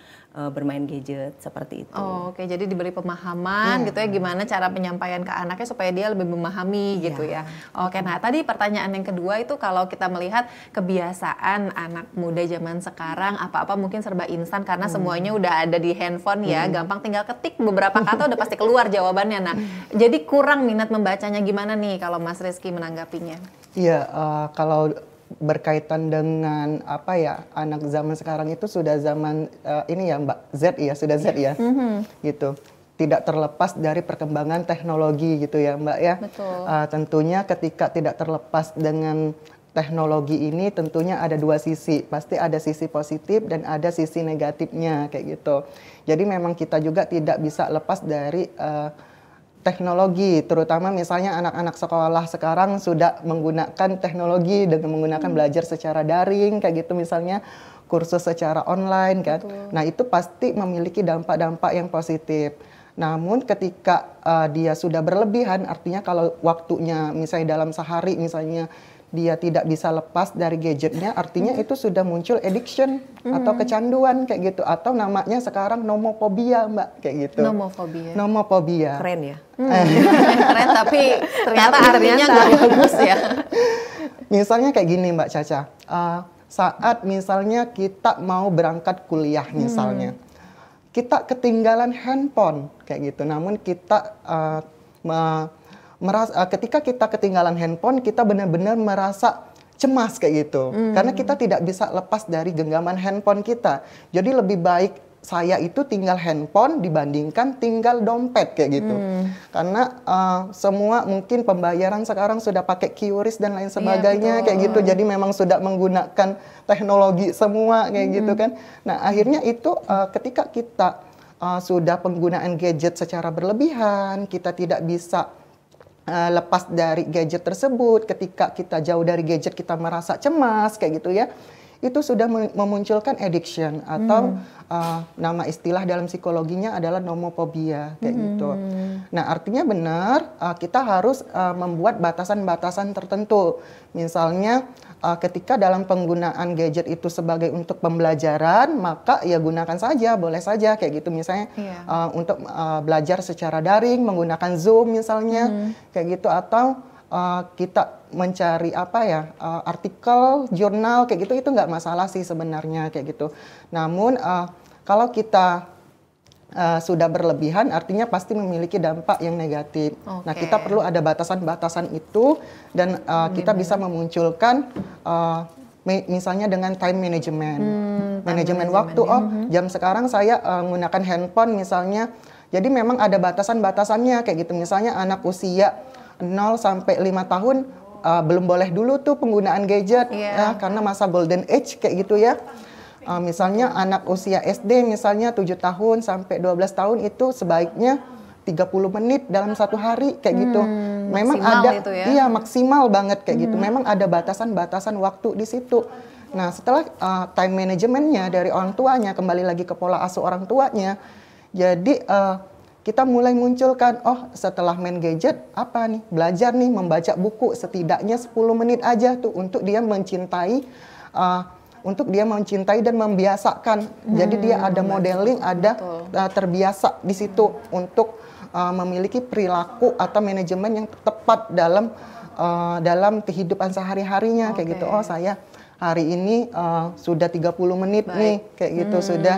bermain gadget seperti itu. Oke, jadi diberi pemahaman gitu ya, gimana cara penyampaian ke anaknya supaya dia lebih memahami gitu ya. Oke, nah tadi pertanyaan yang kedua itu kalau kita melihat kebiasaan anak muda zaman sekarang, apa-apa mungkin serba instan karena semuanya udah ada di handphone ya, gampang tinggal ketik beberapa kata udah pasti keluar jawabannya. Nah, jadi kurang minat membacanya, gimana nih kalau Mas Rizky menanggapinya? Iya, kalau berkaitan dengan apa ya, anak zaman sekarang itu sudah zaman ini ya Mbak, Z ya, sudah Z ya, gitu. Tidak terlepas dari perkembangan teknologi gitu ya Mbak ya. Betul. Tentunya ketika tidak terlepas dengan teknologi ini, tentunya ada dua sisi, pasti ada sisi positif dan ada sisi negatifnya kayak gitu. Jadi memang kita juga tidak bisa lepas dari teknologi, terutama misalnya anak-anak sekolah sekarang sudah menggunakan teknologi dan menggunakan belajar secara daring kayak gitu, misalnya kursus secara online kan. Nah itu pasti memiliki dampak-dampak yang positif. Namun ketika dia sudah berlebihan, artinya kalau waktunya misalnya dalam sehari misalnya dia tidak bisa lepas dari gadgetnya, artinya itu sudah muncul addiction atau kecanduan kayak gitu, atau namanya sekarang nomofobia Mbak kayak gitu. Nomofobia. Keren ya. Keren tapi ternyata artinya nggak bagus ya. Misalnya kayak gini Mbak Caca, saat misalnya kita mau berangkat kuliah misalnya, kita ketinggalan handphone kayak gitu. Namun kita ketika kita ketinggalan handphone, kita benar-benar merasa cemas kayak gitu. Karena kita tidak bisa lepas dari genggaman handphone kita. Jadi lebih baik saya itu tinggal handphone dibandingkan tinggal dompet kayak gitu. Karena semua mungkin pembayaran sekarang sudah pakai QRIS dan lain sebagainya kayak gitu. Jadi memang sudah menggunakan teknologi semua kayak gitu kan. Nah, akhirnya itu ketika kita sudah penggunaan gadget secara berlebihan, kita tidak bisa lepas dari gadget tersebut. Ketika kita jauh dari gadget, kita merasa cemas kayak gitu ya. Itu sudah memunculkan addiction atau nama istilah dalam psikologinya adalah nomophobia kayak gitu. Nah, artinya benar kita harus membuat batasan-batasan tertentu. Misalnya ketika dalam penggunaan gadget itu sebagai untuk pembelajaran, maka ya gunakan saja, boleh saja kayak gitu. Misalnya untuk belajar secara daring menggunakan Zoom misalnya kayak gitu, atau kita mencari artikel, jurnal kayak gitu, itu nggak masalah sih sebenarnya kayak gitu. Namun kalau kita sudah berlebihan, artinya pasti memiliki dampak yang negatif. Nah, kita perlu ada batasan-batasan itu, dan kita bisa memunculkan misalnya dengan time management, manajemen waktu. Jam sekarang saya menggunakan handphone misalnya, jadi memang ada batasan-batasannya kayak gitu. Misalnya anak usia 0 sampai 5 tahun belum boleh dulu tuh penggunaan gadget karena masa golden age kayak gitu ya. Misalnya anak usia SD misalnya 7 tahun sampai 12 tahun itu sebaiknya 30 menit dalam satu hari kayak gitu. Memang ada itu ya? Iya, maksimal banget kayak gitu. Memang ada batasan-batasan waktu di situ. Nah, setelah time manajemennya dari orang tuanya, kembali lagi ke pola asuh orang tuanya. Jadi kita mulai munculkan, setelah main gadget, apa nih? Belajar nih, membaca buku setidaknya 10 menit aja tuh untuk dia mencintai, dan membiasakan. Jadi dia ada modeling, ada terbiasa di situ untuk memiliki perilaku atau manajemen yang tepat dalam kehidupan sehari-harinya kayak gitu. Saya hari ini sudah 30 menit nih kayak gitu, sudah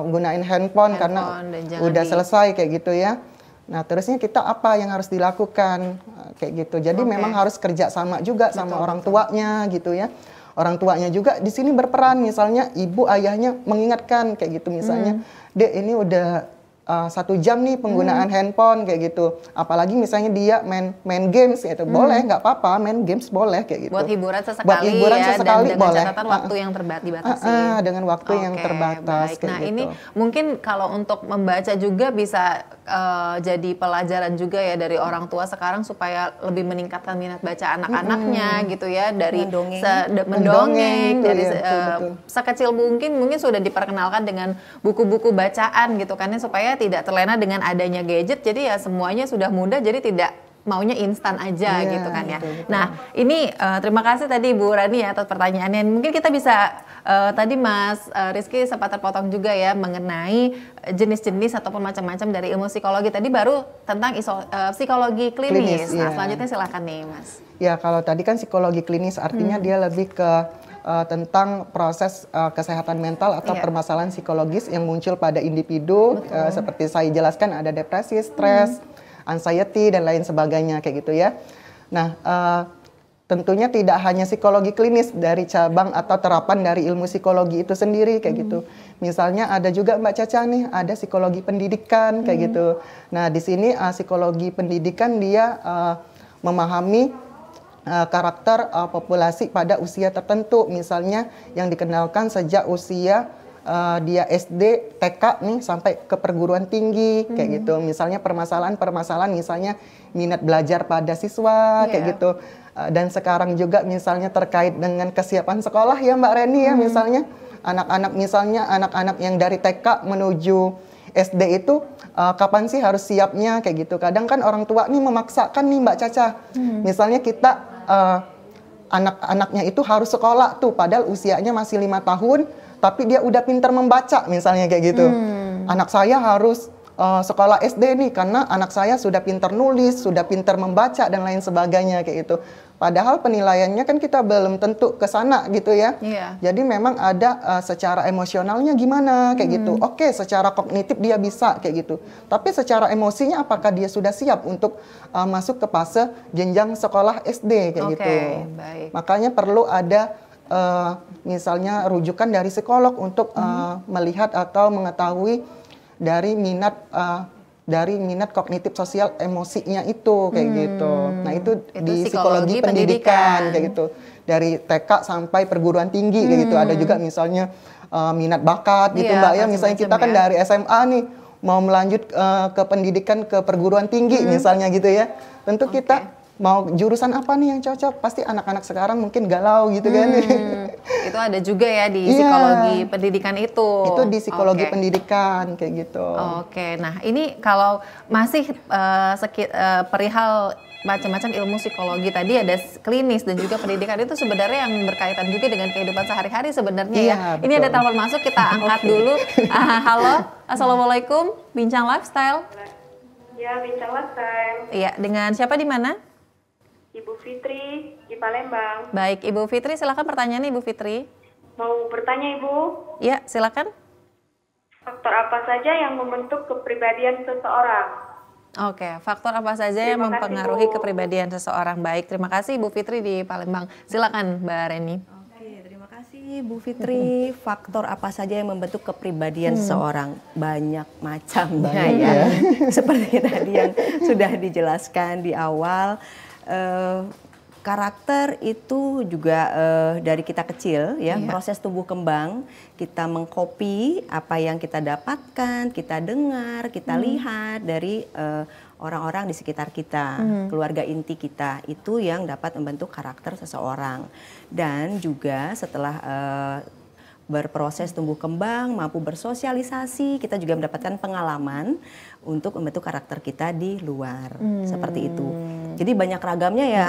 gunain handphone karena udah selesai kayak gitu ya. Nah, terusnya kita apa yang harus dilakukan kayak gitu. Jadi memang harus kerja sama juga sama orang tuanya gitu ya. Orang tuanya juga di sini berperan, misalnya ibu ayahnya mengingatkan kayak gitu, misalnya Dek ini udah 1 jam nih penggunaan handphone kayak gitu. Apalagi misalnya dia main games gitu. Boleh, nggak apa-apa, main games boleh kayak gitu. Buat hiburan sesekali, buat hiburan sesekali dan dengan boleh. catatan waktu yang dibatasi. Dengan waktu yang terbatas kayak Nah, gitu. ini mungkin kalau untuk membaca juga bisa jadi pelajaran juga ya dari orang tua sekarang supaya lebih meningkatkan minat baca anak-anaknya gitu ya, dari mendongeng gitu dari ya, betul. sekecil mungkin sudah diperkenalkan dengan buku-buku bacaan gitu kan ya, supaya tidak terlena dengan adanya gadget. Jadi ya semuanya sudah mudah, jadi tidak maunya instan aja gitu kan ya. Betul. Nah, ini terima kasih tadi Bu Rani ya atas pertanyaannya. Mungkin kita bisa tadi Mas Rizky sempat terpotong juga ya mengenai jenis-jenis ataupun macam-macam dari ilmu psikologi. Tadi baru tentang psikologi klinis. Nah, selanjutnya silakan nih Mas. Ya, kalau tadi kan psikologi klinis artinya dia lebih ke tentang proses kesehatan mental atau permasalahan psikologis yang muncul pada individu. Seperti saya jelaskan, ada depresi, stres, anxiety, dan lain sebagainya kayak gitu ya. Nah, tentunya tidak hanya psikologi klinis dari cabang atau terapan dari ilmu psikologi itu sendiri kayak gitu. Misalnya ada juga Mbak Caca nih, ada psikologi pendidikan kayak gitu. Nah, di sini psikologi pendidikan dia memahami karakter populasi pada usia tertentu, misalnya yang dikenalkan sejak usia dia SD, TK nih sampai ke perguruan tinggi kayak gitu. Misalnya permasalahan misalnya minat belajar pada siswa kayak gitu. Dan sekarang juga misalnya terkait dengan kesiapan sekolah ya Mbak Reni ya, misalnya anak-anak yang dari TK menuju SD itu kapan sih harus siapnya kayak gitu. Kadang kan orang tua nih memaksakan nih Mbak Caca. Misalnya kita anak-anaknya itu harus sekolah tuh padahal usianya masih 5 tahun tapi dia udah pintar membaca misalnya kayak gitu. Anak saya harus sekolah SD nih karena anak saya sudah pintar nulis, sudah pintar membaca dan lain sebagainya kayak gitu. Padahal penilaiannya kan kita belum tentu ke sana gitu ya. Iya. Jadi memang ada secara emosionalnya gimana kayak gitu. Oke, secara kognitif dia bisa kayak gitu. Tapi secara emosinya apakah dia sudah siap untuk masuk ke fase jenjang sekolah SD kayak gitu. Baik. Makanya perlu ada misalnya rujukan dari psikolog untuk melihat atau mengetahui dari minat kognitif sosial emosinya itu kayak gitu. Nah itu di psikologi pendidikan kayak gitu. Dari TK sampai perguruan tinggi kayak gitu. Ada juga misalnya minat bakat gitu Mbak ya. Misalnya kita kan dari SMA nih mau melanjut ke pendidikan ke perguruan tinggi misalnya gitu ya. Tentu kita mau jurusan apa nih yang cocok? Pasti anak-anak sekarang mungkin galau gitu kan. Itu ada juga ya di psikologi pendidikan itu. Itu di psikologi pendidikan kayak gitu. Oke, nah ini kalau masih perihal macam-macam ilmu psikologi tadi ada klinis dan juga pendidikan itu sebenarnya yang berkaitan juga dengan kehidupan sehari-hari sebenarnya ya. Ini ada telepon masuk, kita angkat dulu. Halo, assalamualaikum, Bincang Lifestyle. Ya, Bincang Lifestyle. Iya, dengan siapa di mana? Ibu Fitri di Palembang. Baik, Ibu Fitri, silakan pertanyaannya Ibu Fitri. Mau bertanya Ibu? Iya, silakan. Faktor apa saja yang membentuk kepribadian seseorang? Oke, faktor apa saja yang mempengaruhi kepribadian seseorang? Baik, terima kasih Ibu Fitri di Palembang. Silakan Mbak Reni. Oke, terima kasih Bu Fitri. Faktor apa saja yang membentuk kepribadian seseorang? Banyak macamnya ya. Seperti tadi yang sudah dijelaskan di awal. Karakter itu juga dari kita kecil ya, proses tumbuh kembang, kita mengcopy apa yang kita dapatkan, kita dengar, kita lihat dari orang-orang di sekitar kita, keluarga inti kita, itu yang dapat membentuk karakter seseorang. Dan juga setelah berproses tumbuh kembang, mampu bersosialisasi, kita juga mendapatkan pengalaman untuk membentuk karakter kita di luar, seperti itu. Jadi banyak ragamnya ya,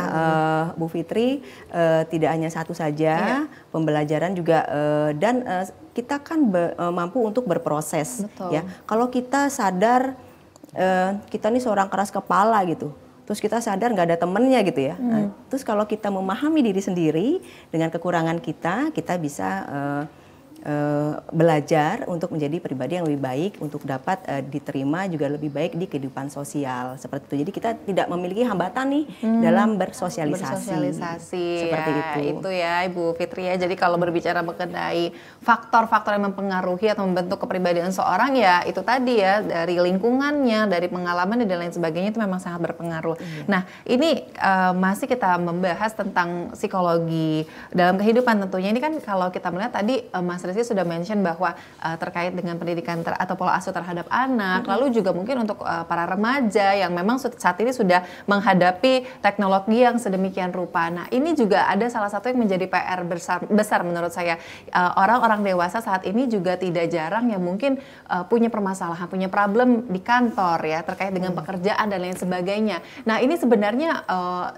Bu Fitri, tidak hanya satu saja, pembelajaran juga, dan kita kan mampu untuk berproses. Ya. Kalau kita sadar, kita nih seorang keras kepala gitu, terus kita sadar nggak ada temennya gitu ya. Nah, terus kalau kita memahami diri sendiri dengan kekurangan kita bisa belajar untuk menjadi pribadi yang lebih baik, untuk dapat diterima juga lebih baik di kehidupan sosial seperti itu. Jadi kita tidak memiliki hambatan nih dalam bersosialisasi. Seperti ya, itu ya Ibu Fitri ya. Jadi kalau berbicara mengenai faktor-faktor yang mempengaruhi atau membentuk kepribadian seorang ya itu tadi ya, dari lingkungannya, dari pengalaman dan lain sebagainya itu memang sangat berpengaruh. Nah ini masih kita membahas tentang psikologi dalam kehidupan tentunya. Ini kan kalau kita melihat tadi Mas Rizky sudah mention bahwa terkait dengan pendidikan atau pola asuh terhadap anak, lalu juga mungkin untuk para remaja yang memang saat ini sudah menghadapi teknologi yang sedemikian rupa. Nah ini juga ada salah satu yang menjadi PR besar menurut saya. Orang-orang dewasa saat ini juga tidak jarang yang mungkin punya permasalahan, punya problem di kantor ya terkait dengan pekerjaan dan lain sebagainya. Nah ini sebenarnya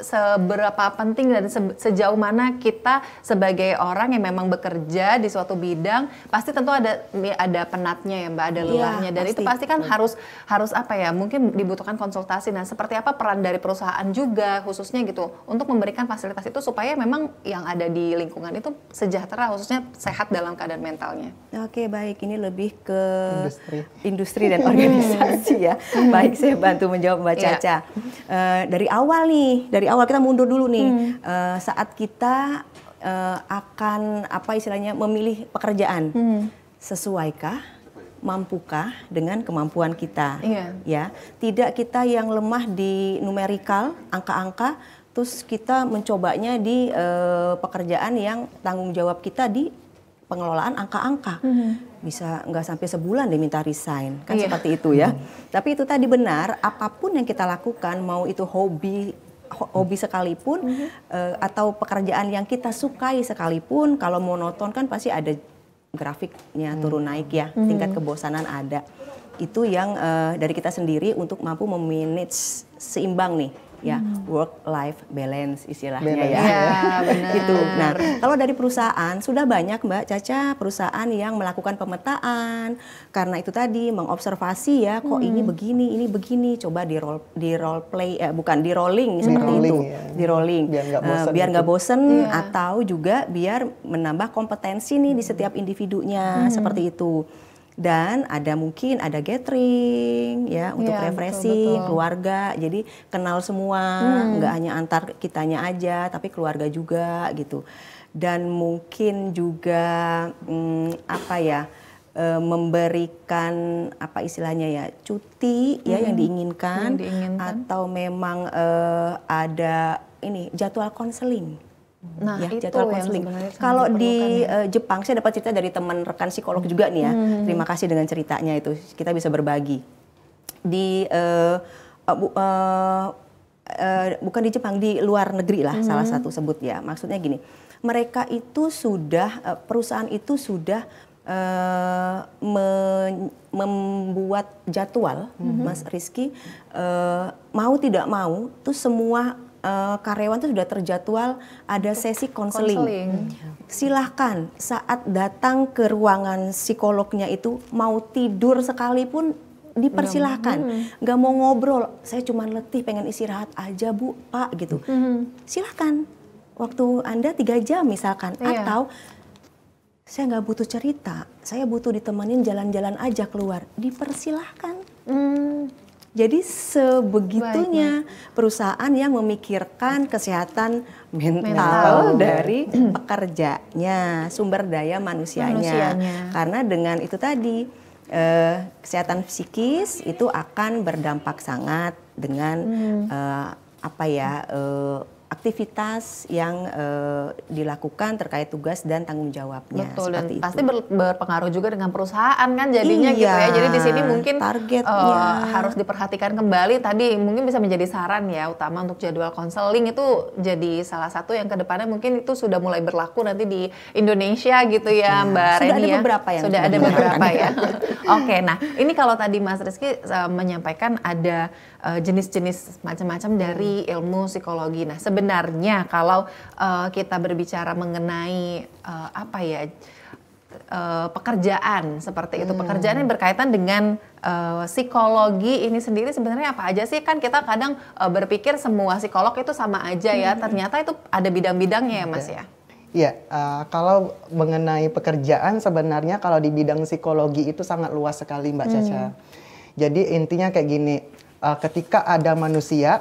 seberapa penting dan sejauh mana kita sebagai orang yang memang bekerja di suatu bidang pasti tentu ada penatnya ya Mbak, ada lelahnya, dan itu pasti kan harus apa ya, mungkin dibutuhkan konsultasi. Nah seperti apa peran dari perusahaan juga khususnya gitu untuk memberikan fasilitas itu supaya memang yang ada di lingkungan itu sejahtera, khususnya sehat dalam keadaan mentalnya. Oke, baik, ini lebih ke industri dan organisasi ya. Baik, saya bantu menjawab Mbak Caca. Dari awal kita mundur dulu nih, saat kita akan apa istilahnya memilih pekerjaan, sesuaikah, mampukah dengan kemampuan kita, ya, tidak kita yang lemah di numerikal, angka-angka, terus kita mencobanya di pekerjaan yang tanggung jawab kita di pengelolaan angka-angka, bisa nggak sampai sebulan deh minta resign, kan seperti itu ya. Tapi itu tadi benar, apapun yang kita lakukan, mau itu hobi sekalipun atau pekerjaan yang kita sukai sekalipun, kalau monoton kan pasti ada grafiknya turun naik ya, tingkat kebosanan ada. Itu yang dari kita sendiri untuk mampu memanage seimbang nih ya, work life balance istilahnya Balance. ya. Iya, benar. Gitu. Nah, kalau dari perusahaan sudah banyak Mbak Caca perusahaan yang melakukan pemetaan karena itu tadi mengobservasi ya, kok ini begini, coba di role play bukan di rolling seperti rolling, itu. ya. Di rolling. Biar nggak bosen Iya. atau juga biar menambah kompetensi nih di setiap individunya seperti itu. Dan mungkin ada gathering ya untuk Iya, refreshing betul. keluarga, jadi kenal semua, nggak hanya antar kitanya aja tapi keluarga juga gitu. Dan mungkin juga memberikan apa istilahnya ya, cuti ya yang diinginkan. Atau memang ada jadwal konseling. Nah, Ya, itu jadwal yang konseling. sebenarnya sangat Kalau di diperlukan ya. Jepang, saya dapat cerita dari teman rekan psikolog juga nih ya. Terima kasih dengan ceritanya itu, kita bisa berbagi. Bukan di Jepang, di luar negeri lah salah satu sebut ya. Maksudnya gini, mereka itu sudah perusahaan itu sudah membuat jadwal, Mas Rizky, mau tidak mau tuh semua karyawan itu sudah terjadwal ada sesi konseling. Silahkan saat datang ke ruangan psikolognya itu mau tidur sekalipun dipersilahkan. Nggak mau ngobrol, saya cuma letih pengen istirahat aja Bu, Pak gitu. Silahkan, waktu Anda 3 jam misalkan. Atau saya nggak butuh cerita, saya butuh ditemenin jalan-jalan aja keluar, dipersilahkan. Jadi sebegitunya perusahaan yang memikirkan kesehatan mental dari pekerjanya, sumber daya manusianya. Karena dengan itu tadi kesehatan psikis itu akan berdampak sangat dengan aktivitas yang dilakukan terkait tugas dan tanggung jawabnya. Betul, dan seperti pasti itu. berpengaruh juga dengan perusahaan kan jadinya gitu ya. Jadi di sini mungkin harus diperhatikan kembali. Tadi mungkin bisa menjadi saran ya, utama untuk jadwal konseling itu jadi salah satu yang kedepannya mungkin itu sudah mulai berlaku nanti di Indonesia gitu ya, Mbak Reni ya. Sudah ada beberapa yang sudah ada beberapa ya. Oke, nah ini kalau tadi Mas Rizky menyampaikan ada jenis-jenis macam-macam dari ilmu psikologi. Nah, sebenarnya kalau kita berbicara mengenai pekerjaan seperti itu, pekerjaan yang berkaitan dengan psikologi ini sendiri sebenarnya apa aja sih? Kan kita kadang berpikir semua psikolog itu sama aja ya, ternyata itu ada bidang-bidangnya ya Mas ya? Iya, kalau mengenai pekerjaan sebenarnya kalau di bidang psikologi itu sangat luas sekali Mbak Caca. Jadi intinya kayak gini, ketika ada manusia,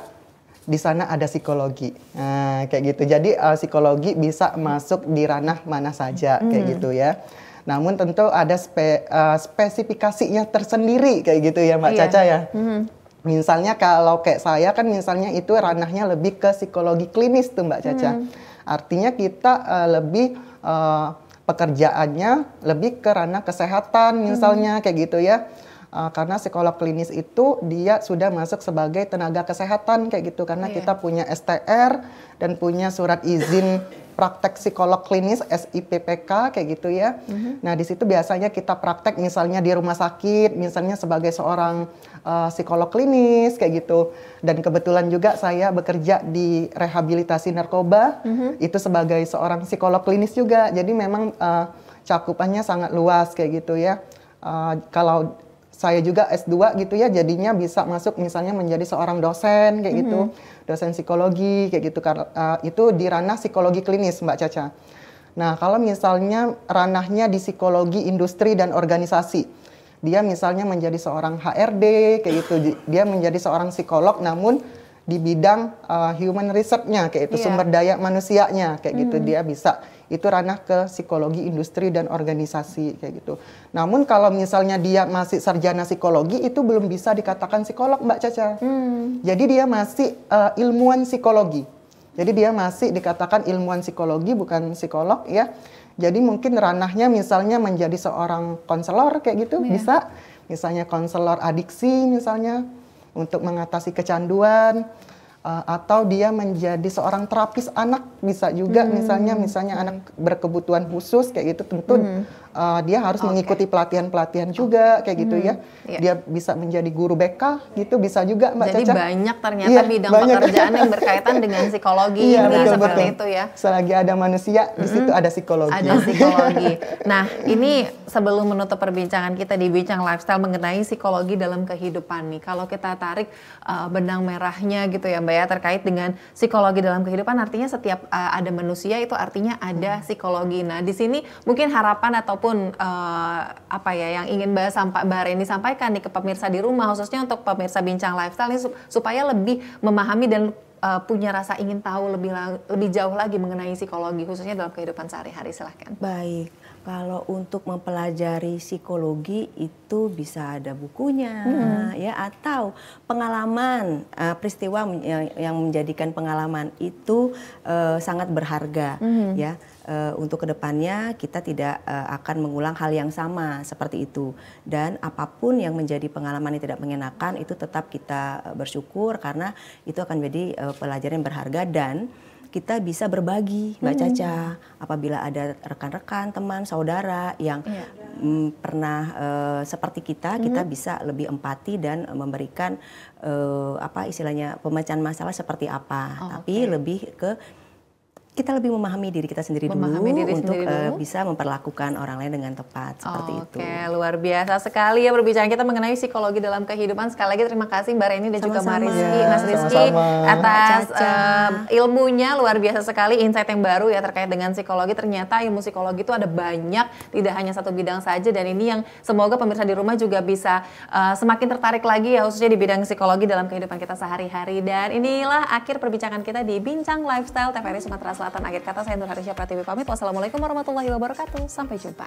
di sana ada psikologi, kayak gitu. Jadi psikologi bisa masuk di ranah mana saja, kayak gitu ya. Namun tentu ada spesifikasinya tersendiri, kayak gitu ya Mbak Caca ya. Misalnya kalau kayak saya kan misalnya itu ranahnya lebih ke psikologi klinis tuh Mbak Caca. Artinya kita lebih pekerjaannya lebih ke ranah kesehatan misalnya, kayak gitu ya. Karena psikolog klinis itu dia sudah masuk sebagai tenaga kesehatan kayak gitu, karena kita punya STR dan punya surat izin praktek psikolog klinis SIPPK kayak gitu ya. Nah di situ biasanya kita praktek misalnya di rumah sakit, misalnya sebagai seorang psikolog klinis kayak gitu. Dan kebetulan juga saya bekerja di rehabilitasi narkoba, itu sebagai seorang psikolog klinis juga. Jadi memang cakupannya sangat luas kayak gitu ya. Kalau saya juga S2 gitu ya, jadinya bisa masuk misalnya menjadi seorang dosen kayak gitu, dosen psikologi kayak gitu, itu di ranah psikologi klinis Mbak Caca. Nah kalau misalnya ranahnya di psikologi industri dan organisasi, dia misalnya menjadi seorang HRD kayak gitu, dia menjadi seorang psikolog namun di bidang human research-nya kayak itu, sumber daya manusianya kayak gitu, dia bisa. Itu ranah ke psikologi industri dan organisasi kayak gitu. Namun kalau misalnya dia masih sarjana psikologi itu belum bisa dikatakan psikolog Mbak Caca. Jadi dia masih ilmuwan psikologi. Jadi dia masih dikatakan ilmuwan psikologi bukan psikolog ya. Jadi mungkin ranahnya misalnya menjadi seorang konselor kayak gitu bisa. Misalnya konselor adiksi misalnya untuk mengatasi kecanduan. Atau dia menjadi seorang terapis anak bisa juga misalnya anak berkebutuhan khusus kayak gitu, tentu dia harus mengikuti pelatihan-pelatihan juga kayak gitu ya. Dia bisa menjadi guru BK gitu, bisa juga Mbak Jadi Caca. banyak ternyata bidang pekerjaan yang berkaitan dengan psikologi seperti itu ya. Selagi ada manusia, di situ ada psikologi. Ada psikologi. Nah, ini sebelum menutup perbincangan kita di Bincang Lifestyle mengenai psikologi dalam kehidupan nih. Kalau kita tarik benang merahnya gitu ya Mbak ya, terkait dengan psikologi dalam kehidupan, artinya setiap ada manusia itu artinya ada psikologi. Nah, di sini mungkin harapan ataupun apa ya yang ingin Mbak Reni sampaikan nih ke pemirsa di rumah, khususnya untuk pemirsa Bincang Lifestyle ini supaya lebih memahami dan punya rasa ingin tahu lebih jauh lagi mengenai psikologi khususnya dalam kehidupan sehari-hari. Silahkan. Baik, kalau untuk mempelajari psikologi itu bisa ada bukunya ya, atau pengalaman peristiwa yang menjadikan pengalaman itu sangat berharga ya. Untuk kedepannya kita tidak akan mengulang hal yang sama seperti itu, dan apapun yang menjadi pengalaman yang tidak mengenakan itu tetap kita bersyukur karena itu akan menjadi pelajaran yang berharga, dan kita bisa berbagi Mbak Caca apabila ada rekan-rekan, teman, saudara yang pernah seperti kita bisa lebih empati dan memberikan apa istilahnya pemecahan masalah seperti apa, tapi lebih ke kita lebih memahami diri kita sendiri dulu untuk bisa memperlakukan orang lain dengan tepat seperti itu. Oke, luar biasa sekali ya berbicara kita mengenai psikologi dalam kehidupan. Sekali lagi terima kasih Mbak Reni dan juga Mas Rizky atas ilmunya, luar biasa sekali, insight yang baru ya terkait dengan psikologi. Ternyata ilmu psikologi itu ada banyak, tidak hanya satu bidang saja, dan ini yang semoga pemirsa di rumah juga bisa semakin tertarik lagi ya khususnya di bidang psikologi dalam kehidupan kita sehari-hari. Dan inilah akhir perbincangan kita di Bincang Lifestyle TVRI Sumatera Selatan. Akhir kata saya Nur Harisya Pratiwi pamit. Wassalamualaikum warahmatullahi wabarakatuh. Sampai jumpa.